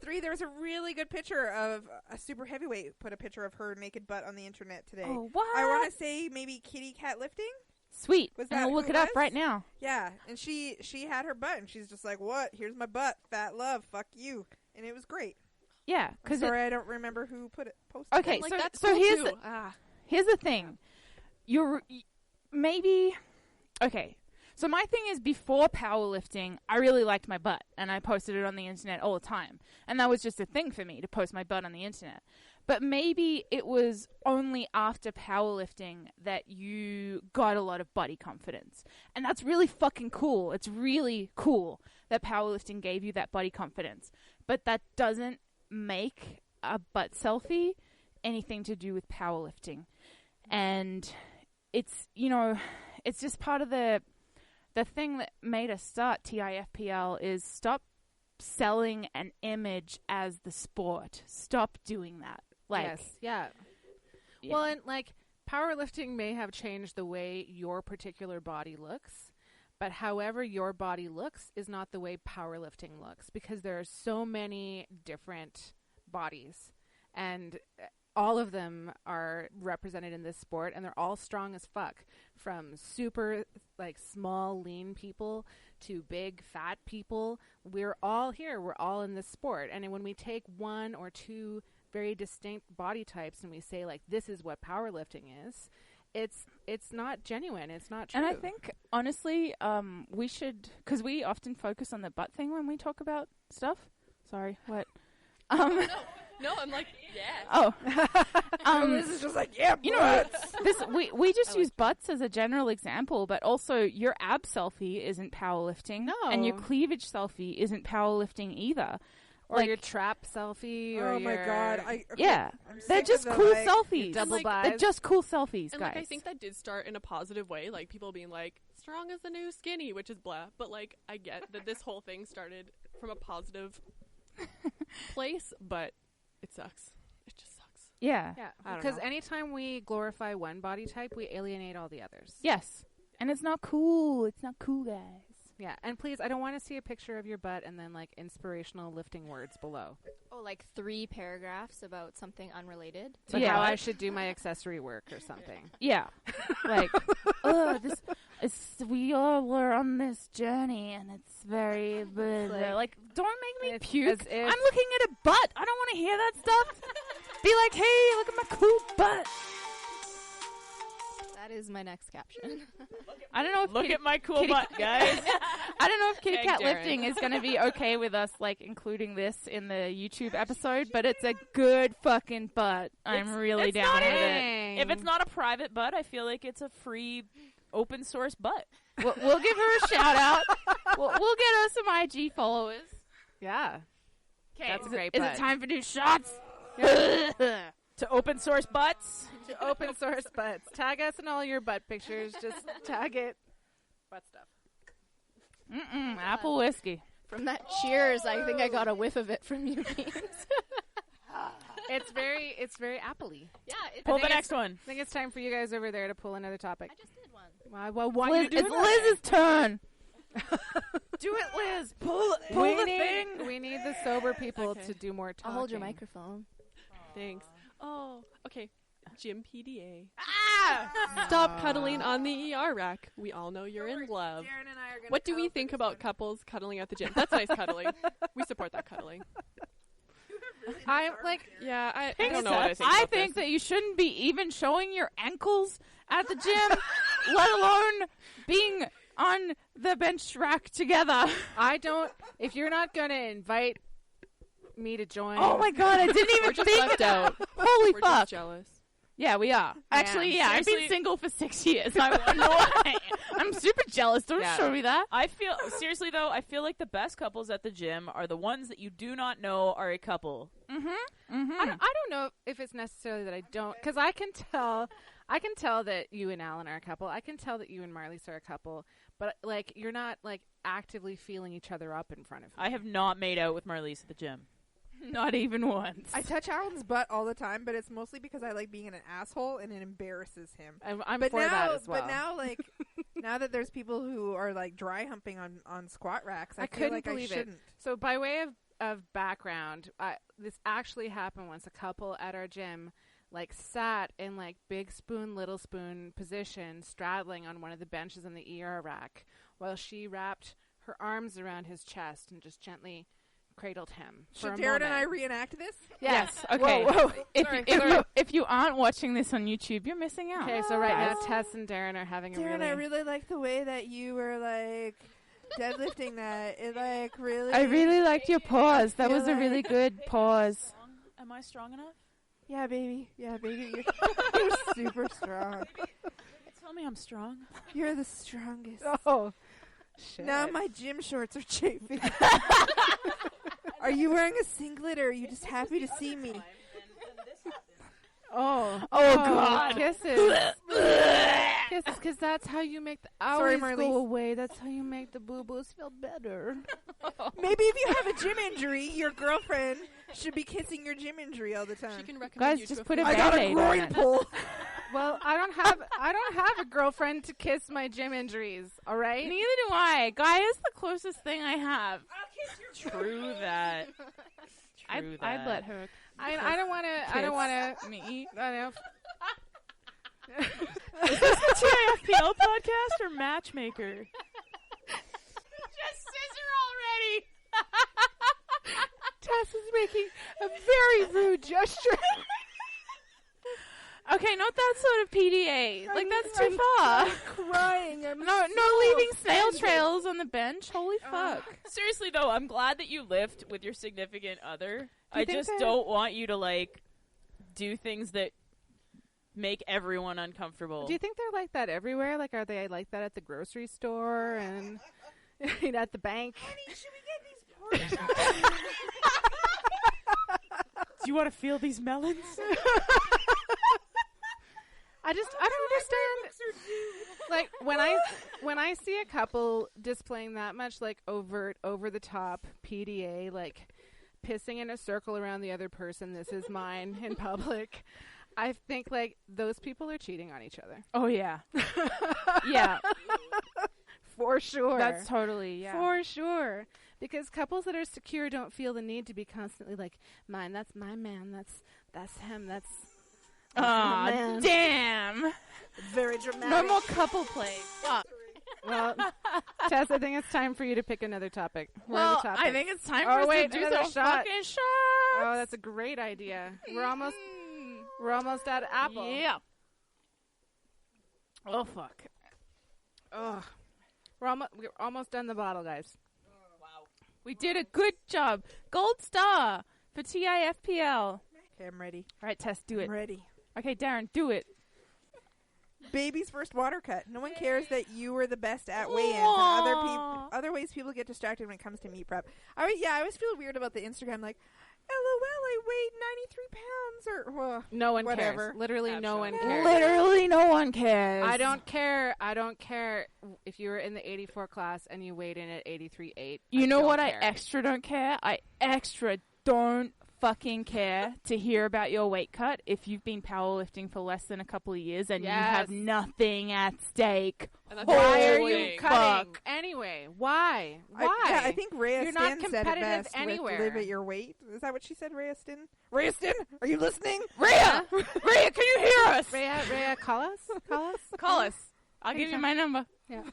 Speaker 5: 3, there was a really good picture of a super heavyweight put a picture of her naked butt on the internet today.
Speaker 2: Oh, what?
Speaker 5: I want to say maybe kitty cat lifting.
Speaker 2: Sweet.
Speaker 5: Was
Speaker 2: And
Speaker 5: that
Speaker 2: I'll look
Speaker 5: who
Speaker 2: it
Speaker 5: it
Speaker 2: up
Speaker 5: was?
Speaker 2: right now.
Speaker 5: Yeah, and she had her butt, and she's just like, "What? Here's my butt, fat love, fuck you," and it was great.
Speaker 2: Yeah,
Speaker 5: I'm
Speaker 2: because
Speaker 5: sorry, I don't remember who posted.
Speaker 2: Okay,
Speaker 5: it.
Speaker 7: Like,
Speaker 2: so
Speaker 7: that's
Speaker 2: so
Speaker 7: cool
Speaker 2: here's
Speaker 7: too.
Speaker 2: the, here's the thing. Maybe okay. So my thing is, before powerlifting, I really liked my butt, and I posted it on the internet all the time, and that was just a thing for me to post my butt on the internet. But maybe it was only after powerlifting that you got a lot of body confidence, and that's really fucking cool. It's really cool that powerlifting gave you that body confidence, but that doesn't make a butt selfie anything to do with powerlifting. And it's, you know, it's just part of the thing that made us start TIFPL is stop selling an image as the sport. Stop doing that. Like,
Speaker 3: yes, yeah.
Speaker 2: Yeah.
Speaker 3: Well, and like powerlifting may have changed the way your particular body looks, but however your body looks is not the way powerlifting looks, because there are so many different bodies, and all of them are represented in this sport, and they're all strong as fuck, from super like small lean people to big fat people. We're all here, we're all in this sport, and when we take 1 or 2 very distinct body types and we say like, this is what powerlifting is, it's not genuine. It's not true.
Speaker 2: And I think, honestly, we should, because we often focus on the butt thing when we talk about stuff. Sorry, what?
Speaker 7: No, I'm like, yeah.
Speaker 2: Oh.
Speaker 5: This is just like, yeah,
Speaker 2: you know, we just use butts as a general example, but also your ab selfie isn't powerlifting.
Speaker 3: No.
Speaker 2: And your cleavage selfie isn't powerlifting either.
Speaker 3: Or your trap selfie. Or
Speaker 5: oh my god!
Speaker 2: Yeah, they're just
Speaker 5: of the,
Speaker 2: cool
Speaker 5: like,
Speaker 2: selfies.
Speaker 3: double
Speaker 7: like,
Speaker 3: buys.
Speaker 2: They're just cool selfies,
Speaker 7: And
Speaker 2: guys.
Speaker 7: I think that did start in a positive way, like people being like, strong as the new skinny, which is blah. But like, I get that this whole thing started from a positive place, but it sucks. It just sucks.
Speaker 2: Yeah.
Speaker 3: Yeah, because anytime we glorify one body type, we alienate all the others.
Speaker 2: Yes. And it's not cool. It's not cool, guys.
Speaker 3: Yeah, and please, I don't want to see a picture of your butt and then like inspirational lifting words below.
Speaker 6: Oh, like 3 paragraphs about something unrelated.
Speaker 3: So
Speaker 2: Yeah.
Speaker 3: how I should do my accessory work or something.
Speaker 2: Yeah. Like, we all were on this journey and it's very blah, blah. Like, don't make me puke.
Speaker 3: As if-
Speaker 2: I'm looking at a butt. I don't want to hear that stuff. Be like, hey, look at my cool butt.
Speaker 6: That is my next caption.
Speaker 2: I don't know if
Speaker 1: Look at my cool butt, guys.
Speaker 2: I don't know if Kitty
Speaker 7: Hey,
Speaker 2: Cat
Speaker 7: Darron.
Speaker 2: Lifting is going to be okay with us, like, including this in the YouTube episode, but it's a good fucking butt. I'm really
Speaker 1: it's
Speaker 2: down
Speaker 1: not
Speaker 2: with it.
Speaker 3: Dang.
Speaker 1: If it's not a private butt, I feel like it's a free, open source butt.
Speaker 2: We'll give her a shout out. We'll get her some IG followers.
Speaker 3: Yeah.
Speaker 2: Okay,
Speaker 3: That's a great
Speaker 2: Is
Speaker 3: butt.
Speaker 2: it time for new shots?
Speaker 1: To open source butts.
Speaker 3: To open source butts. Tag us in all your butt pictures. Just tag it. Butt stuff.
Speaker 2: Apple whiskey.
Speaker 6: From that cheers, I think I got a whiff of it from you, Beans.
Speaker 3: It's very apple-y.
Speaker 6: Yeah,
Speaker 1: Pull
Speaker 3: think
Speaker 1: the
Speaker 3: it's-
Speaker 1: next one.
Speaker 3: I think it's time for you guys over there to pull another topic.
Speaker 6: I just did one.
Speaker 3: Well, why
Speaker 2: Liz,
Speaker 3: you doing
Speaker 2: it's
Speaker 3: that?
Speaker 2: Liz's turn.
Speaker 1: Do it, Liz. Pull
Speaker 3: we
Speaker 1: the
Speaker 3: need,
Speaker 1: thing.
Speaker 3: We need the sober people
Speaker 7: Okay.
Speaker 3: to do more talking.
Speaker 6: I'll hold your microphone.
Speaker 7: Thanks. Oh, okay. Gym PDA.
Speaker 1: Ah!
Speaker 7: Stop cuddling on the ER rack. We all know you're in love.
Speaker 5: Darren and I are gonna
Speaker 7: What do we
Speaker 5: cuddle
Speaker 7: think
Speaker 5: for
Speaker 7: about
Speaker 5: this
Speaker 7: couples cuddling at the gym? That's nice cuddling. We support that cuddling.
Speaker 3: I'm like,
Speaker 7: Yeah, I don't know what I think
Speaker 2: I
Speaker 7: about
Speaker 2: think
Speaker 7: this.
Speaker 2: that you shouldn't be even showing your ankles at the gym, let alone being on the bench rack together.
Speaker 3: I don't. If you're not gonna invite me to join,
Speaker 2: Oh my god, I didn't even
Speaker 7: We're just
Speaker 2: think
Speaker 7: left
Speaker 2: of
Speaker 7: out.
Speaker 2: that. Holy
Speaker 7: We're
Speaker 2: fuck.
Speaker 7: just jealous.
Speaker 2: Yeah, we are. Actually, yeah, I've been
Speaker 1: Seriously?
Speaker 2: single for 6 years. I wonder why. I'm super jealous. Don't
Speaker 3: Yeah.
Speaker 2: show me that.
Speaker 1: I feel seriously though. I feel like the best couples at the gym are the ones that you do not know are a couple.
Speaker 3: I don't know if it's necessarily that I don't, because I can tell that you and Alan are a couple. I can tell that you and Marlies are a couple, but like you're not like actively feeling each other up in front of me.
Speaker 1: I have not made out with Marlies at the gym.
Speaker 2: Not even once.
Speaker 5: I touch Alan's butt all the time, but it's mostly because I like being an asshole and it embarrasses him.
Speaker 3: I'm
Speaker 5: But
Speaker 3: for
Speaker 5: now,
Speaker 3: that as well.
Speaker 5: but now, like, now that there's people who are like dry humping on squat racks, I feel
Speaker 3: couldn't
Speaker 5: like
Speaker 3: believe
Speaker 5: I
Speaker 3: it.
Speaker 5: shouldn't.
Speaker 3: So by way of background, this actually happened once. A couple at our gym like sat in like big spoon, little spoon position, straddling on one of the benches on the ER rack, while she wrapped her arms around his chest and just gently cradled him.
Speaker 5: Should
Speaker 3: for a
Speaker 5: Darren and
Speaker 3: moment.
Speaker 5: I reenact this?
Speaker 2: Yes. Okay.
Speaker 3: Whoa.
Speaker 2: If you aren't watching this on YouTube, you're missing out.
Speaker 3: Okay, so right now
Speaker 2: Guys.
Speaker 3: Tess and Darren are having a
Speaker 5: Darren,
Speaker 3: really...
Speaker 5: I really like the way that you were like deadlifting that. It like really.
Speaker 2: I really liked your pause. That
Speaker 5: feel
Speaker 2: was a really
Speaker 5: like-
Speaker 2: good pause.
Speaker 1: Am I strong enough?
Speaker 5: Yeah, baby. Yeah, baby. You're super strong.
Speaker 1: Tell me I'm strong.
Speaker 5: You're the strongest.
Speaker 3: Oh, shit.
Speaker 5: Now my gym shorts are chafing. Are you wearing a singlet or are you just happy to see me?
Speaker 3: Oh,
Speaker 2: God.
Speaker 3: Kisses. Kisses, because that's how you make the
Speaker 5: Sorry,
Speaker 3: hours
Speaker 5: Marlies.
Speaker 3: go away. That's how you make the boo-boos feel better.
Speaker 5: Maybe if you have a gym injury, your girlfriend should be kissing your gym injury all the
Speaker 7: She
Speaker 5: time.
Speaker 7: can recommend
Speaker 2: Guys,
Speaker 7: you
Speaker 2: just
Speaker 7: to
Speaker 2: put a
Speaker 5: I got a
Speaker 2: Band-Aid on
Speaker 5: groin
Speaker 2: it.
Speaker 5: pull.
Speaker 3: Well, I don't have a girlfriend to kiss my gym injuries. All right.
Speaker 2: Neither do I. Gaia's the closest thing I have.
Speaker 1: True that. True that.
Speaker 2: I'd let her.
Speaker 3: I don't want to. I don't want to.
Speaker 2: Me.
Speaker 3: I don't.
Speaker 1: Is this the TIFPL podcast or Matchmaker?
Speaker 2: Just scissor already.
Speaker 3: Tess is making a very rude gesture.
Speaker 2: Okay, Okay, not that sort of PDA. Like, that's too far.
Speaker 5: Crying.
Speaker 2: No leaving snail trails on the bench. Holy fuck.
Speaker 1: Seriously, though, I'm glad that you lift with your significant other. I
Speaker 3: think
Speaker 1: just
Speaker 3: that-
Speaker 1: don't want you to, like, do things that make everyone uncomfortable.
Speaker 3: Do you think they're like that everywhere? Like, are they like that at the grocery store and at the bank?
Speaker 5: Honey, should we get these porridge?
Speaker 1: Do you want to feel these melons?
Speaker 3: I don't understand. Like, when I see a couple displaying that much, like, overt, over the top PDA, like pissing in a circle around the other person, this is mine, in public, I think, like, those people are cheating on each other.
Speaker 2: Oh, yeah. Yeah.
Speaker 3: For sure.
Speaker 2: That's totally, yeah.
Speaker 3: For sure. Because couples that are secure don't feel the need to be constantly like, mine, that's my man, that's him, that's my man.
Speaker 2: Damn.
Speaker 5: Very dramatic.
Speaker 2: No more couple play. Fuck.
Speaker 3: Well, Tess, I think it's time for you to pick another topic.
Speaker 2: Well, I think it's time for us
Speaker 3: wait,
Speaker 2: to do
Speaker 3: another
Speaker 2: some
Speaker 3: shot.
Speaker 2: fucking shots.
Speaker 3: Oh, that's a great idea. We're almost at apple.
Speaker 2: Yeah. Oh, fuck.
Speaker 3: Ugh. We're almost done the bottle, guys.
Speaker 2: We did a good job. Gold star for TIFPL.
Speaker 5: Okay, I'm ready.
Speaker 2: All right, Tess, do it.
Speaker 5: I'm ready.
Speaker 2: Okay, Darren, do it.
Speaker 5: Baby's first water cut. No one cares that you were the best at weigh-ins. And
Speaker 2: Aw.
Speaker 5: other ways people get distracted when it comes to meat prep. I always feel weird about the Instagram. Like, LOL, I weighed 93 pounds or
Speaker 3: No one
Speaker 5: whatever.
Speaker 3: cares. Literally, no one
Speaker 1: Absolutely.
Speaker 3: cares.
Speaker 2: Literally no one cares.
Speaker 3: I don't care. I don't care if you were in the 84 class and you weighed in at 83.8.
Speaker 2: You know what
Speaker 3: care.
Speaker 2: I extra don't care? I extra don't fucking care to hear about your weight cut if you've been powerlifting for less than a couple of years and you have nothing at stake.
Speaker 7: And that's
Speaker 3: Why
Speaker 7: the
Speaker 3: are
Speaker 7: whole
Speaker 3: you
Speaker 7: thing.
Speaker 3: cutting? Anyway, why? Why?
Speaker 5: I think Rhea
Speaker 3: You're not
Speaker 5: Stin said it
Speaker 3: competitive
Speaker 5: best
Speaker 3: anywhere.
Speaker 5: with live at your weight. Is that what she said, Rhea Stin? Rhea Stin, are you listening?
Speaker 2: Rhea! Rhea, can you hear us?
Speaker 3: Rhea, call us.
Speaker 2: Call us. I'll give you my number.
Speaker 3: Yeah.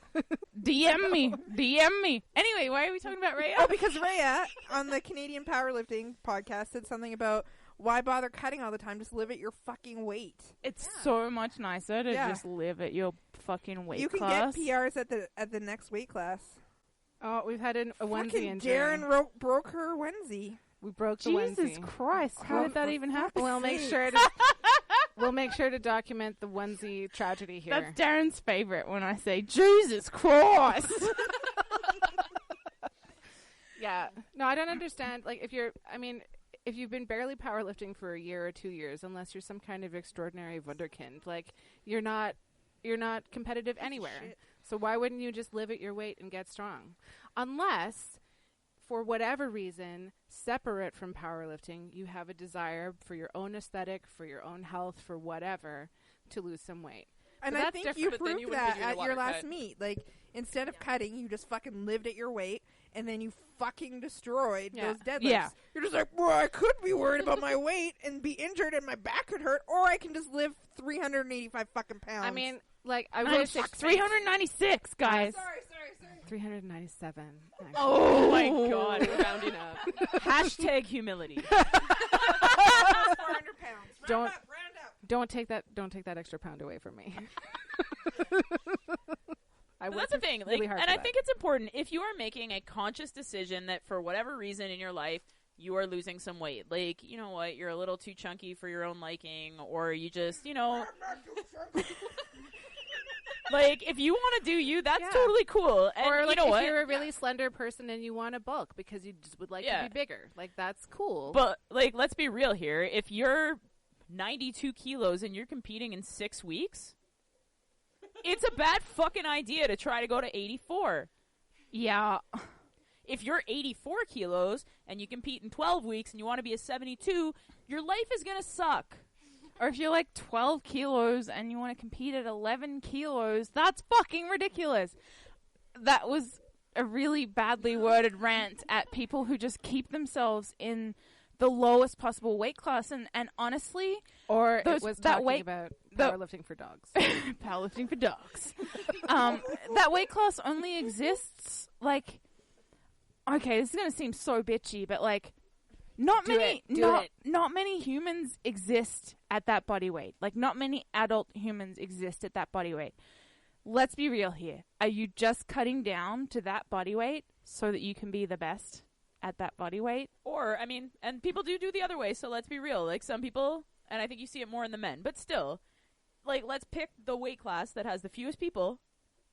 Speaker 2: DM me. Anyway, why are we talking about Rhea?
Speaker 5: Oh, because Rhea on the Canadian Powerlifting podcast said something about why bother cutting all the time? Just live at your fucking weight.
Speaker 2: It's so much nicer to
Speaker 5: Yeah.
Speaker 2: just live at your fucking weight
Speaker 5: You can
Speaker 2: class.
Speaker 5: get PRs at the next weight class.
Speaker 3: Oh, we've had a onesie
Speaker 5: Fucking
Speaker 3: injury.
Speaker 5: Darren broke her onesie.
Speaker 3: We broke the
Speaker 2: Jesus
Speaker 3: onesie.
Speaker 2: Christ, how did that even happen?
Speaker 3: We'll make sure to document the onesie tragedy here.
Speaker 2: That's Darren's favorite when I say, Jesus Christ.
Speaker 3: Yeah. No, I don't understand. Like, if you've been barely powerlifting for a year or 2 years, unless you're some kind of extraordinary wunderkind, like, you're not competitive anywhere.
Speaker 5: Shit.
Speaker 3: So why wouldn't you just live at your weight and get strong? Unless, for whatever reason, separate from powerlifting, you have a desire for your own aesthetic, for your own health, for whatever, to lose some weight.
Speaker 5: And
Speaker 3: So
Speaker 5: I
Speaker 3: that's
Speaker 5: think
Speaker 3: different,
Speaker 5: you
Speaker 7: but then
Speaker 5: proved
Speaker 7: you wouldn't be
Speaker 5: that
Speaker 7: doing a
Speaker 5: at your
Speaker 7: water
Speaker 5: last
Speaker 7: cut.
Speaker 5: meet. Like, instead of cutting, you just fucking lived at your weight, and then you fucking destroyed
Speaker 3: Yeah.
Speaker 5: those deadlifts.
Speaker 2: Yeah.
Speaker 5: You're just like, well, I could be worried about my weight and be injured and my back could hurt, or I can just live 385 fucking pounds.
Speaker 3: I mean, like, I will say
Speaker 2: 396, guys.
Speaker 5: Sorry.
Speaker 3: 397. actually.
Speaker 2: Oh my
Speaker 7: We're
Speaker 2: God.
Speaker 7: rounding up.
Speaker 1: Hashtag humility.
Speaker 5: 400 pounds.
Speaker 3: Don't-
Speaker 5: Round up.
Speaker 3: Don't take that extra pound away from me. I
Speaker 1: But that's the thing,
Speaker 3: really
Speaker 1: like,
Speaker 3: hard
Speaker 1: and
Speaker 3: for
Speaker 1: I
Speaker 3: that.
Speaker 1: think it's important if you are making a conscious decision that for whatever reason in your life you are losing some weight. Like, you know what, you're a little too chunky for your own liking, or you just, like, if you want to do you, that's
Speaker 3: Yeah.
Speaker 1: totally cool. And
Speaker 3: or
Speaker 1: you
Speaker 3: like
Speaker 1: know
Speaker 3: if
Speaker 1: what?
Speaker 3: you're a really slender person and you want to bulk because you just would like
Speaker 1: Yeah.
Speaker 3: to be bigger, like that's cool.
Speaker 1: But, like, let's be real here. If you're 92 kilos and you're competing in 6 weeks, it's a bad fucking idea to try to go to 84.
Speaker 2: Yeah.
Speaker 1: If you're 84 kilos and you compete in 12 weeks and you want to be a 72, your life is going to suck.
Speaker 2: Or if you're like 12 kilos and you want to compete at 11 kilos, that's fucking ridiculous. That was a really badly worded rant at people who just keep themselves in the lowest possible weight class. And honestly,
Speaker 3: or
Speaker 2: those-
Speaker 3: it was
Speaker 2: that
Speaker 3: talking
Speaker 2: weight-
Speaker 3: about
Speaker 2: the-
Speaker 3: powerlifting for dogs.
Speaker 2: powerlifting for dogs. That weight class only exists, like, okay, this is going to seem so bitchy, but like, Not many humans exist at that body weight. Like, not many adult humans exist at that body weight. Let's be real here. Are you just cutting down to that body weight so that you can be the best at that body weight?
Speaker 1: Or, I mean, and people do the other way, so let's be real. Like, some people, and I think you see it more in the men, but still, like, let's pick the weight class that has the fewest people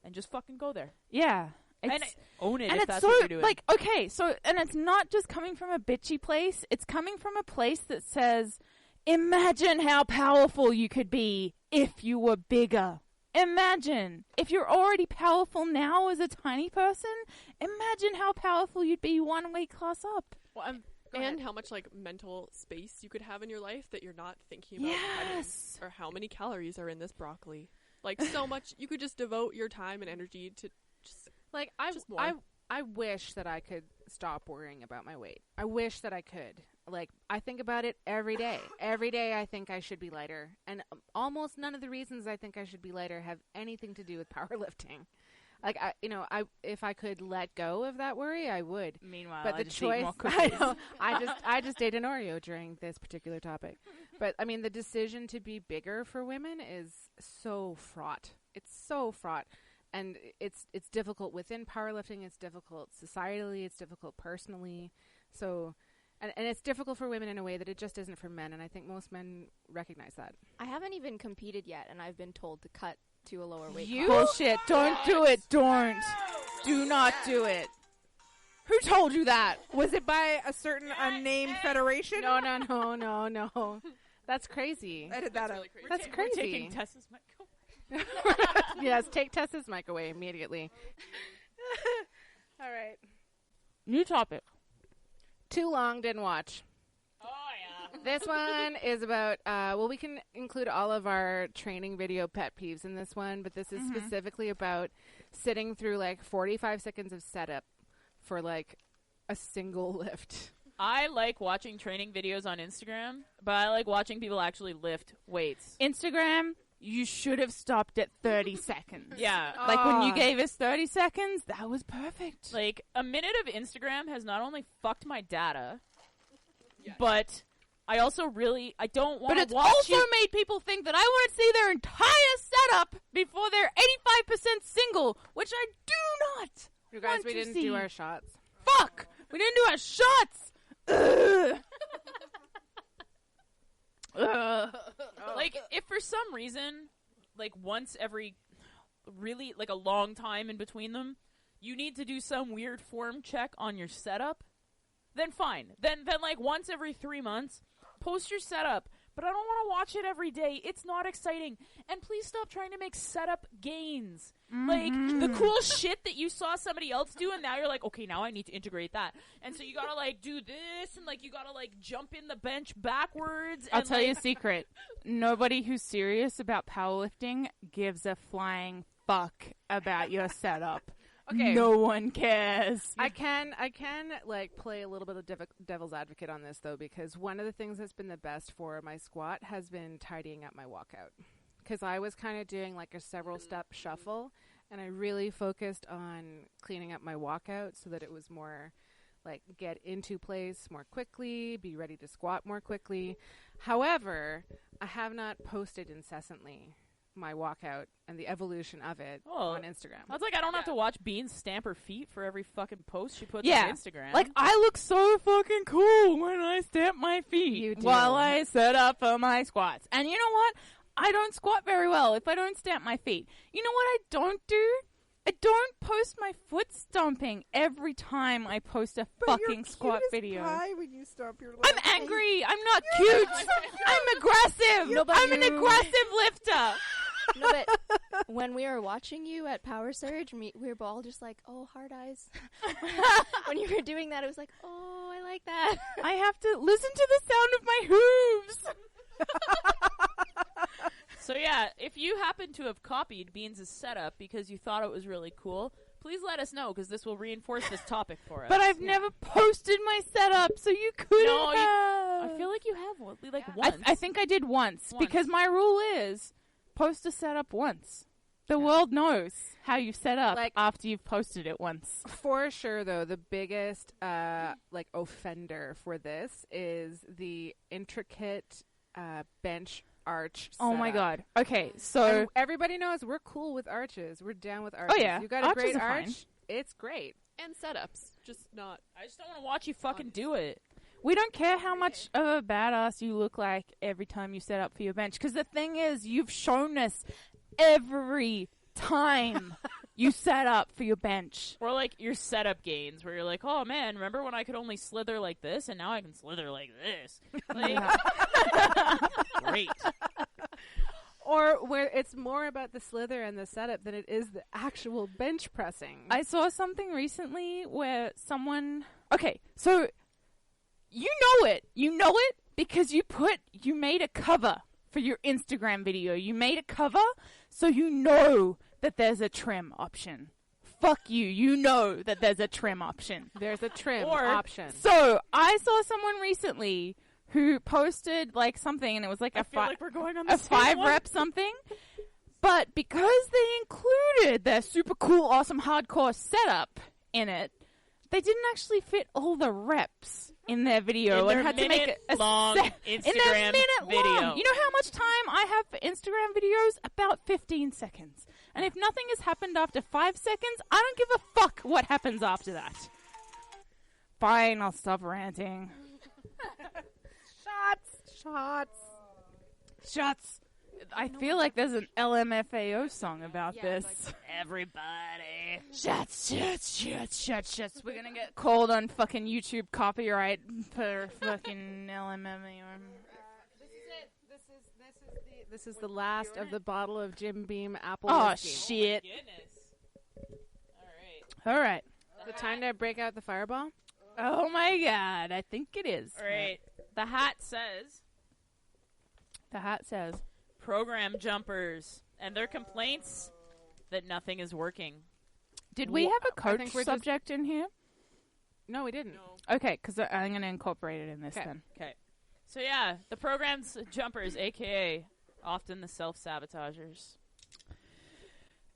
Speaker 1: and just fucking go there.
Speaker 2: Yeah.
Speaker 1: And own it
Speaker 2: and
Speaker 1: if
Speaker 2: it's
Speaker 1: that's
Speaker 2: so,
Speaker 1: what you're doing.
Speaker 2: like, okay, so, and it's not just coming from a bitchy place. It's coming from a place that says, imagine how powerful you could be if you were bigger. Imagine. If you're already powerful now as a tiny person, imagine how powerful you'd be one weight class up.
Speaker 7: Well, and how much, like, mental space you could have in your life that you're not thinking about cutting, or how many calories are in this broccoli. Like, so much. You could just devote your time and energy to just...
Speaker 3: Like, I wish that I could stop worrying about my weight. I wish that I could. Like, I think about it every day. Every day I think I should be lighter. And almost none of the reasons I think I should be lighter have anything to do with powerlifting. Like, if I could let go of that worry, I would.
Speaker 2: Meanwhile,
Speaker 3: but the choice, I know, I just ate an Oreo during this particular topic. But, I mean, the decision to be bigger for women is so fraught. It's so fraught. And it's difficult within powerlifting. It's difficult societally. It's difficult personally. So, and it's difficult for women in a way that it just isn't for men. And I think most men recognize that.
Speaker 6: I haven't even competed yet, and I've been told to cut to a lower weight
Speaker 2: You
Speaker 6: class.
Speaker 2: bullshit. Don't do it. Don't. Do not do it. Who told you that?
Speaker 5: Was it by a certain unnamed federation?
Speaker 3: No. That's crazy.
Speaker 5: Edit that out.
Speaker 7: Really crazy.
Speaker 3: That's crazy.
Speaker 1: We're taking Tess's mic.
Speaker 3: Yes, take Tess's mic away immediately. All right.
Speaker 2: New topic.
Speaker 3: Too long, didn't watch.
Speaker 1: Oh, yeah.
Speaker 3: This one is about, we can include all of our training video pet peeves in this one, but this is specifically about sitting through, like, 45 seconds of setup for, like, a single lift.
Speaker 1: I like watching training videos on Instagram, but I like watching people actually lift weights.
Speaker 2: Instagram, you should have stopped at 30 seconds.
Speaker 1: Yeah.
Speaker 2: Like, when you gave us 30 seconds, that was perfect.
Speaker 1: Like, a minute of Instagram has not only fucked my data, but I also I don't want to watch
Speaker 2: But it's also
Speaker 1: you.
Speaker 2: made people think that I want to see their entire setup before they're 85% single, which I do not.
Speaker 3: You guys,
Speaker 2: want
Speaker 3: we
Speaker 2: to
Speaker 3: didn't
Speaker 2: see.
Speaker 3: do our shots.
Speaker 2: Fuck! We didn't do our shots! Ugh.
Speaker 1: Like, if for some reason, like, once every really, like, a long time in between them, you need to do some weird form check on your setup, then fine. Then like, once every 3 months, post your setup. But I don't want to watch it every day. It's not exciting. And please stop trying to make setup gains. Like, the cool shit that you saw somebody else do, and now you're like, okay, now I need to integrate that. And so you gotta, like, do this, and, like, you gotta, like, jump in the bench backwards.
Speaker 2: I'll
Speaker 1: and,
Speaker 2: tell
Speaker 1: like,
Speaker 2: you a secret. Nobody who's serious about powerlifting gives a flying fuck about your setup.
Speaker 3: Okay.
Speaker 2: No one cares.
Speaker 3: I can like play a little bit of devil's advocate on this though, because one of the things that's been the best for my squat has been tidying up my walkout. Because I was kind of doing like a several step shuffle, and I really focused on cleaning up my walkout so that it was more like get into place more quickly, be ready to squat more quickly. However, I have not posted incessantly my walkout and the evolution of it on Instagram.
Speaker 1: I was like, I don't have to watch Beans stamp her feet for every fucking post she puts
Speaker 2: Yeah.
Speaker 1: on Instagram.
Speaker 2: Like, I look so fucking cool when I stamp my feet
Speaker 3: You do.
Speaker 2: while I set up for my squats. And you know what? I don't squat very well if I don't stamp my feet. You know what I don't do? I don't post my foot stomping every time I post a fucking squat video.
Speaker 5: When you stomp your
Speaker 2: I'm angry. I'm not cute. I'm aggressive. I'm an aggressive lifter.
Speaker 6: No, but when we were watching you at Power Surge, we were all just like, oh, hard eyes. When you were doing that, it was like, oh, I like that.
Speaker 2: I have to listen to the sound of my hooves.
Speaker 1: So yeah, if you happen to have copied Beans' setup because you thought it was really cool, please let us know, because this will reinforce this topic for us.
Speaker 2: But I've never posted my setup, so you couldn't have.
Speaker 1: I feel like you have one, like once.
Speaker 2: I think I did once, because my rule is post a setup once. The world knows how you set up
Speaker 3: Like-
Speaker 2: after you've posted it once.
Speaker 3: For sure, though, the biggest like offender for this is the intricate bench arch.
Speaker 2: Oh my
Speaker 3: setup.
Speaker 2: god. Okay, so
Speaker 3: And everybody knows we're cool with arches. We're down with arches.
Speaker 2: yeah.
Speaker 3: You got a
Speaker 2: Arches
Speaker 3: great
Speaker 2: are fine.
Speaker 3: arch. It's great.
Speaker 7: And setups, just not.
Speaker 1: I just don't want to watch you fucking do it.
Speaker 2: we don't care how much of a badass you look like every time you set up for your bench. Because the thing is, you've shown us every time you set up for your bench.
Speaker 1: Or like your setup gains, where you're like, oh man, remember when I could only slither like this, and now I can slither like this. Like, great.
Speaker 3: Or where it's more about the slither and the setup than it is the actual bench pressing.
Speaker 2: I saw something recently where someone... Okay, so you know it. You know it because you made a cover for your Instagram video. You made a cover so you know that there's a trim option. Fuck you. You know that there's a trim option.
Speaker 3: There's a trim
Speaker 1: Or-
Speaker 3: option.
Speaker 2: So I saw someone recently who posted like something, and it was like
Speaker 1: I
Speaker 2: a
Speaker 1: feel like we're going on the
Speaker 2: a
Speaker 1: same
Speaker 2: 5
Speaker 1: one.
Speaker 2: rep something. But because they included their super cool, awesome, hardcore setup in it, they didn't actually fit all the reps in their video
Speaker 1: In their
Speaker 2: and had to make a
Speaker 1: minute-long
Speaker 2: in their
Speaker 1: Instagram
Speaker 2: minute
Speaker 1: video.
Speaker 2: long. You know how much time I have for Instagram videos? About 15 seconds. And if nothing has happened after 5 seconds, I don't give a fuck what happens after that. Fine, I'll stop ranting. Shots. I feel like there's an LMFAO song about
Speaker 6: Yeah,
Speaker 2: this.
Speaker 6: it's like-
Speaker 1: Everybody.
Speaker 2: Shots. We're gonna get called on fucking YouTube copyright for fucking LMFAO.
Speaker 3: This is the last of the bottle of Jim Beam apple
Speaker 2: Oh,
Speaker 3: whiskey.
Speaker 2: shit.
Speaker 1: Goodness.
Speaker 2: All right.
Speaker 3: The time to break out the fireball?
Speaker 2: Oh, my God. I think it is.
Speaker 1: All right. The hat says
Speaker 2: The hat says.
Speaker 1: program jumpers and their complaints that nothing is working.
Speaker 2: Did we have a
Speaker 3: I
Speaker 2: coach
Speaker 3: think we're just-
Speaker 2: subject in here?
Speaker 3: No, we didn't.
Speaker 7: No.
Speaker 2: Okay, because I'm going to incorporate it in this
Speaker 3: 'Kay.
Speaker 2: then.
Speaker 1: Okay. So yeah, the program's jumpers, aka often the self-sabotagers.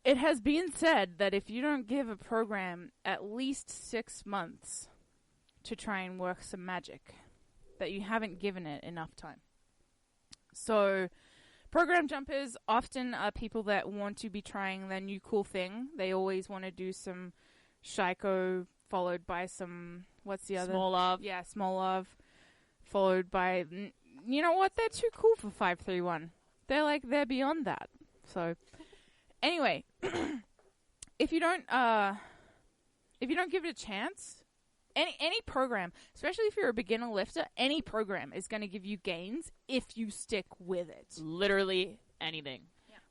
Speaker 2: It has been said that if you don't give a program at least 6 months to try and work some magic, that you haven't given it enough time. So, program jumpers often are people that want to be trying their new cool thing. They always want to do some Shiko followed by some, what's the other?
Speaker 1: Small love.
Speaker 2: Yeah, small love. Followed by, you know what? They're too cool for 531. They're beyond that. So, anyway, if you don't give it a chance, any program, especially if you're a beginner lifter, any program is going to give you gains if you stick with it.
Speaker 1: Literally anything.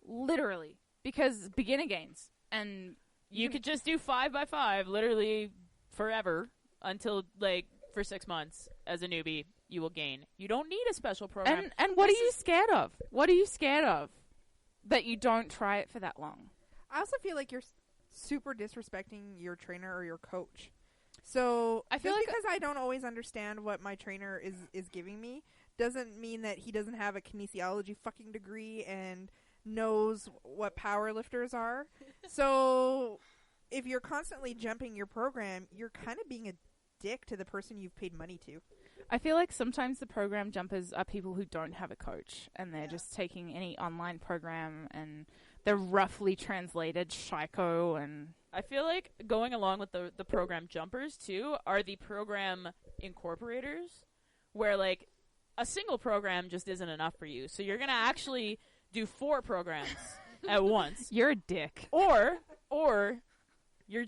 Speaker 2: Literally, because beginner gains, and
Speaker 1: You could just do 5x5 literally forever until like for 6 months as a newbie. You will gain. You don't need a special program.
Speaker 2: and what are you scared of? What are you scared of that you don't try it for that long?
Speaker 5: I also feel like you're super disrespecting your trainer or your coach. So
Speaker 2: I feel
Speaker 5: just
Speaker 2: like-
Speaker 5: because I don't always understand what my trainer is giving me doesn't mean that he doesn't have a kinesiology fucking degree and knows what power lifters are. So if you're constantly jumping your program, you're kind of being a dick to the person you've paid money to.
Speaker 2: I feel like sometimes the program jumpers are people who don't have a coach, and they're just taking any online program, and they're roughly translated Shiko, and
Speaker 1: I feel like going along with the program jumpers too are the program incorporators, where like a single program just isn't enough for you. So you're gonna actually do 4 programs at once,
Speaker 2: you're a dick.
Speaker 1: or you're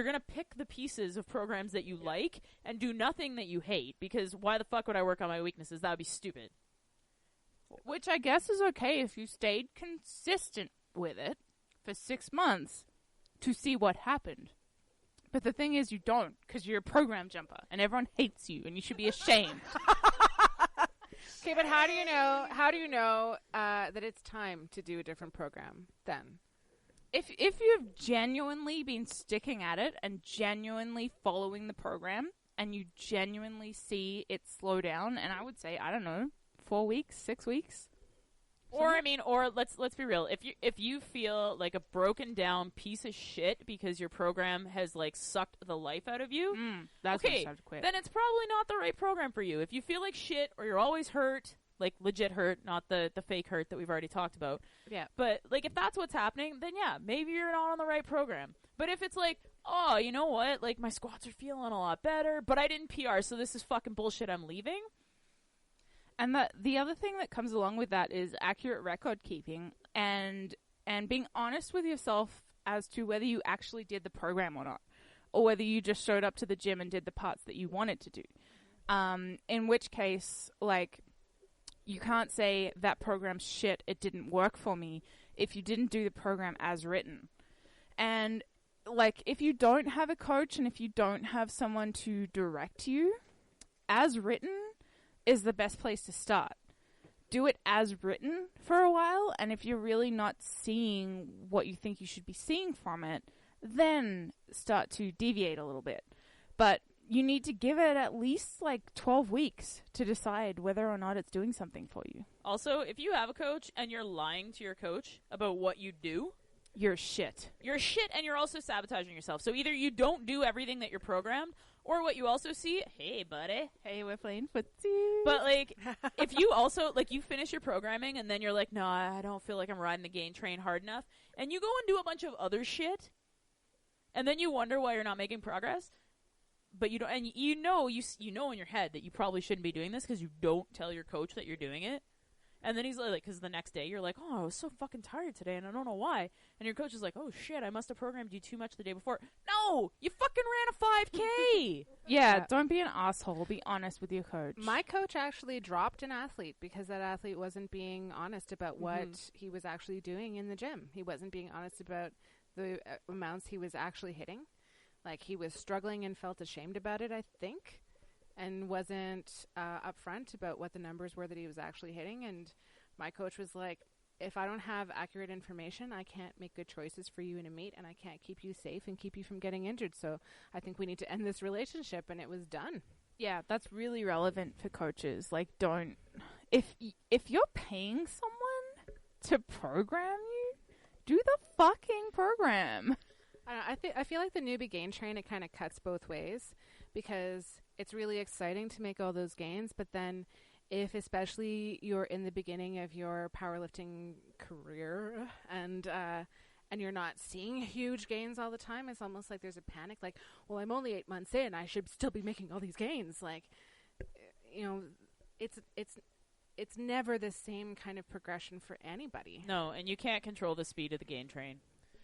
Speaker 1: gonna pick the pieces of programs that you like and do nothing that you hate, because why the fuck would I work on my weaknesses? That would be stupid.
Speaker 2: Which I guess is okay if you stayed consistent with it for 6 months to see what happened. But the thing is, you don't, because you're a program jumper, and everyone hates you, and you should be ashamed.
Speaker 3: Okay, but how do you know that it's time to do a different program then?
Speaker 2: If you've genuinely been sticking at it and genuinely following the program, and you genuinely see it slow down, and I would say, I don't know, 4 weeks, 6 weeks,
Speaker 1: Or let's be real. If you feel like a broken down piece of shit because your program has like sucked the life out of you,
Speaker 2: that's
Speaker 1: okay, then it's probably not the right program for you. If you feel like shit or you're always hurt, like legit hurt, not the fake hurt that we've already talked about.
Speaker 3: Yeah.
Speaker 1: But like if that's what's happening, then yeah, maybe you're not on the right program. But if it's like, oh, you know what? Like my squats are feeling a lot better, but I didn't PR, so this is fucking bullshit. I'm leaving.
Speaker 2: And the other thing that comes along with that is accurate record keeping and being honest with yourself as to whether you actually did the program or not, or whether you just showed up to the gym and did the parts that you wanted to do. In which case, like, you can't say that program's shit, it didn't work for me, if you didn't do the program as written. And, like, if you don't have a coach and if you don't have someone to direct you, as written is the best place to start. Do it as written for a while, and if you're really not seeing what you think you should be seeing from it, then start to deviate a little bit. But you need to give it at least like 12 weeks to decide whether or not it's doing something for you.
Speaker 1: Also, if you have a coach and you're lying to your coach about what you do,
Speaker 2: you're shit.
Speaker 1: You're shit, and you're also sabotaging yourself. So either you don't do everything that you're programmed, or what you also see, hey, buddy.
Speaker 2: Hey, we're playing footsie.
Speaker 1: But, like, if you also, like, you finish your programming, and then you're like, no, I don't feel like I'm riding the gain train hard enough, and you go and do a bunch of other shit, and then you wonder why you're not making progress, but you don't, and you know in your head that you probably shouldn't be doing this because you don't tell your coach that you're doing it. And then he's like, because the next day you're like, oh, I was so fucking tired today and I don't know why. And your coach is like, oh shit, I must have programmed you too much the day before. No, you fucking ran a 5K.
Speaker 2: Yeah, don't be an asshole. Be honest with your coach.
Speaker 3: My coach actually dropped an athlete because that athlete wasn't being honest about what he was actually doing in the gym. He wasn't being honest about the amounts he was actually hitting. Like, he was struggling and felt ashamed about it, I think, and wasn't upfront about what the numbers were that he was actually hitting. And my coach was like, if I don't have accurate information, I can't make good choices for you in a meet, and I can't keep you safe and keep you from getting injured. So I think we need to end this relationship, and it was done.
Speaker 2: Yeah, that's really relevant for coaches. Like, don't... If you're paying someone to program you, do the fucking program.
Speaker 3: I feel like the newbie gain train, it kind of cuts both ways, because it's really exciting to make all those gains, but then if especially you're in the beginning of your powerlifting career and you're not seeing huge gains all the time, it's almost like there's a panic, like, well, I'm only 8 months in, I should still be making all these gains. Like, you know, it's never the same kind of progression for anybody.
Speaker 1: No, and you can't control the speed of the gain train.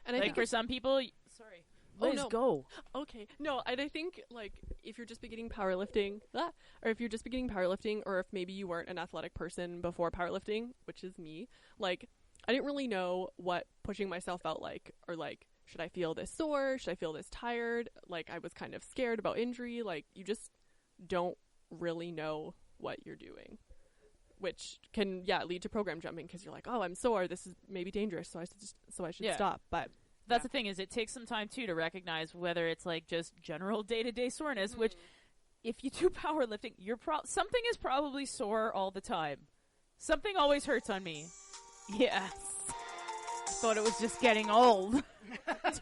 Speaker 7: And I think
Speaker 1: for some people, sorry. Liz, go.
Speaker 7: Okay. No, and I think, like, if you're just beginning powerlifting, or if if maybe you weren't an athletic person before powerlifting, which is me, like, I didn't really know what pushing myself felt like, or, like, should I feel this sore? Should I feel this tired? Like, I was kind of scared about injury. Like, you just don't really know what you're doing, which can, lead to program jumping, because you're like, oh, I'm sore. This is maybe dangerous, so I should stop. But
Speaker 1: that's the thing, is it takes some time, too, to recognize whether it's, like, just general day-to-day soreness, which, if you do powerlifting, something is probably sore all the time. Something always hurts on me.
Speaker 2: Yes. I thought it was just getting old.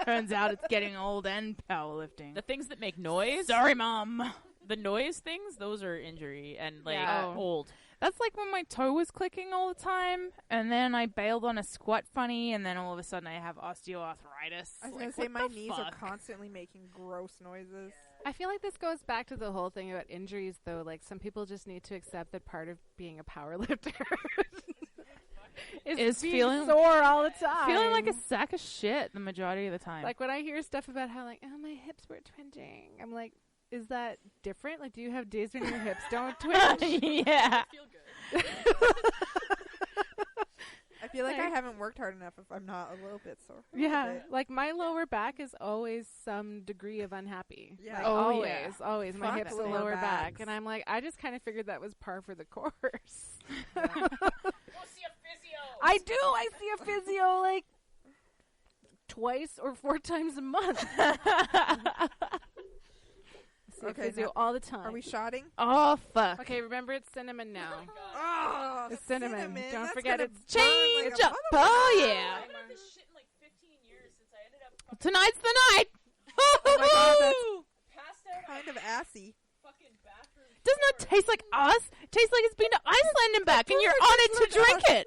Speaker 2: Turns out it's getting old and powerlifting.
Speaker 1: The things that make noise.
Speaker 2: Sorry, Mom.
Speaker 1: The noise things, those are injury and, like, old.
Speaker 2: That's like when my toe was clicking all the time, and then I bailed on a squat funny, and then all of a sudden I have osteoarthritis.
Speaker 5: I was going to say, my knees are constantly making gross noises.
Speaker 3: I feel like this goes back to the whole thing about injuries, though. Like, some people just need to accept that part of being a powerlifter is feeling sore all the time.
Speaker 2: Feeling like a sack of shit the majority of the time.
Speaker 3: Like, when I hear stuff about how, like, oh, my hips were twitching, I'm like, is that different? Like, do you have days when your hips don't twitch?
Speaker 2: Yeah.
Speaker 7: Feel good.
Speaker 5: I feel like I haven't worked hard enough if I'm not a little bit sore.
Speaker 3: Yeah. Like, my lower back is always some degree of unhappy.
Speaker 5: Yeah.
Speaker 3: Like, always. My hips and lower back. And I'm like, I just kind of figured that was par for the course.
Speaker 1: Go see a physio.
Speaker 3: I do. I see a physio, like, twice or 4 times a month.
Speaker 5: Okay,
Speaker 3: physio all the time.
Speaker 5: Are we shotting?
Speaker 2: Oh, fuck.
Speaker 3: Okay, remember, it's cinnamon now.
Speaker 5: Oh,
Speaker 3: The cinnamon. Don't
Speaker 5: That's
Speaker 3: forget
Speaker 5: gonna
Speaker 3: it's
Speaker 5: burn
Speaker 2: Change
Speaker 5: like a
Speaker 2: up. Oh, yeah.
Speaker 1: I haven't had this shit in like 15 years since I ended up
Speaker 2: Tonight's the night.
Speaker 5: Oh my God, that's
Speaker 1: passed out
Speaker 5: kind of assy.
Speaker 1: fucking bathroom.
Speaker 2: Doesn't it taste like us? It tastes like it's been to Iceland and back, and you're on it to drink it.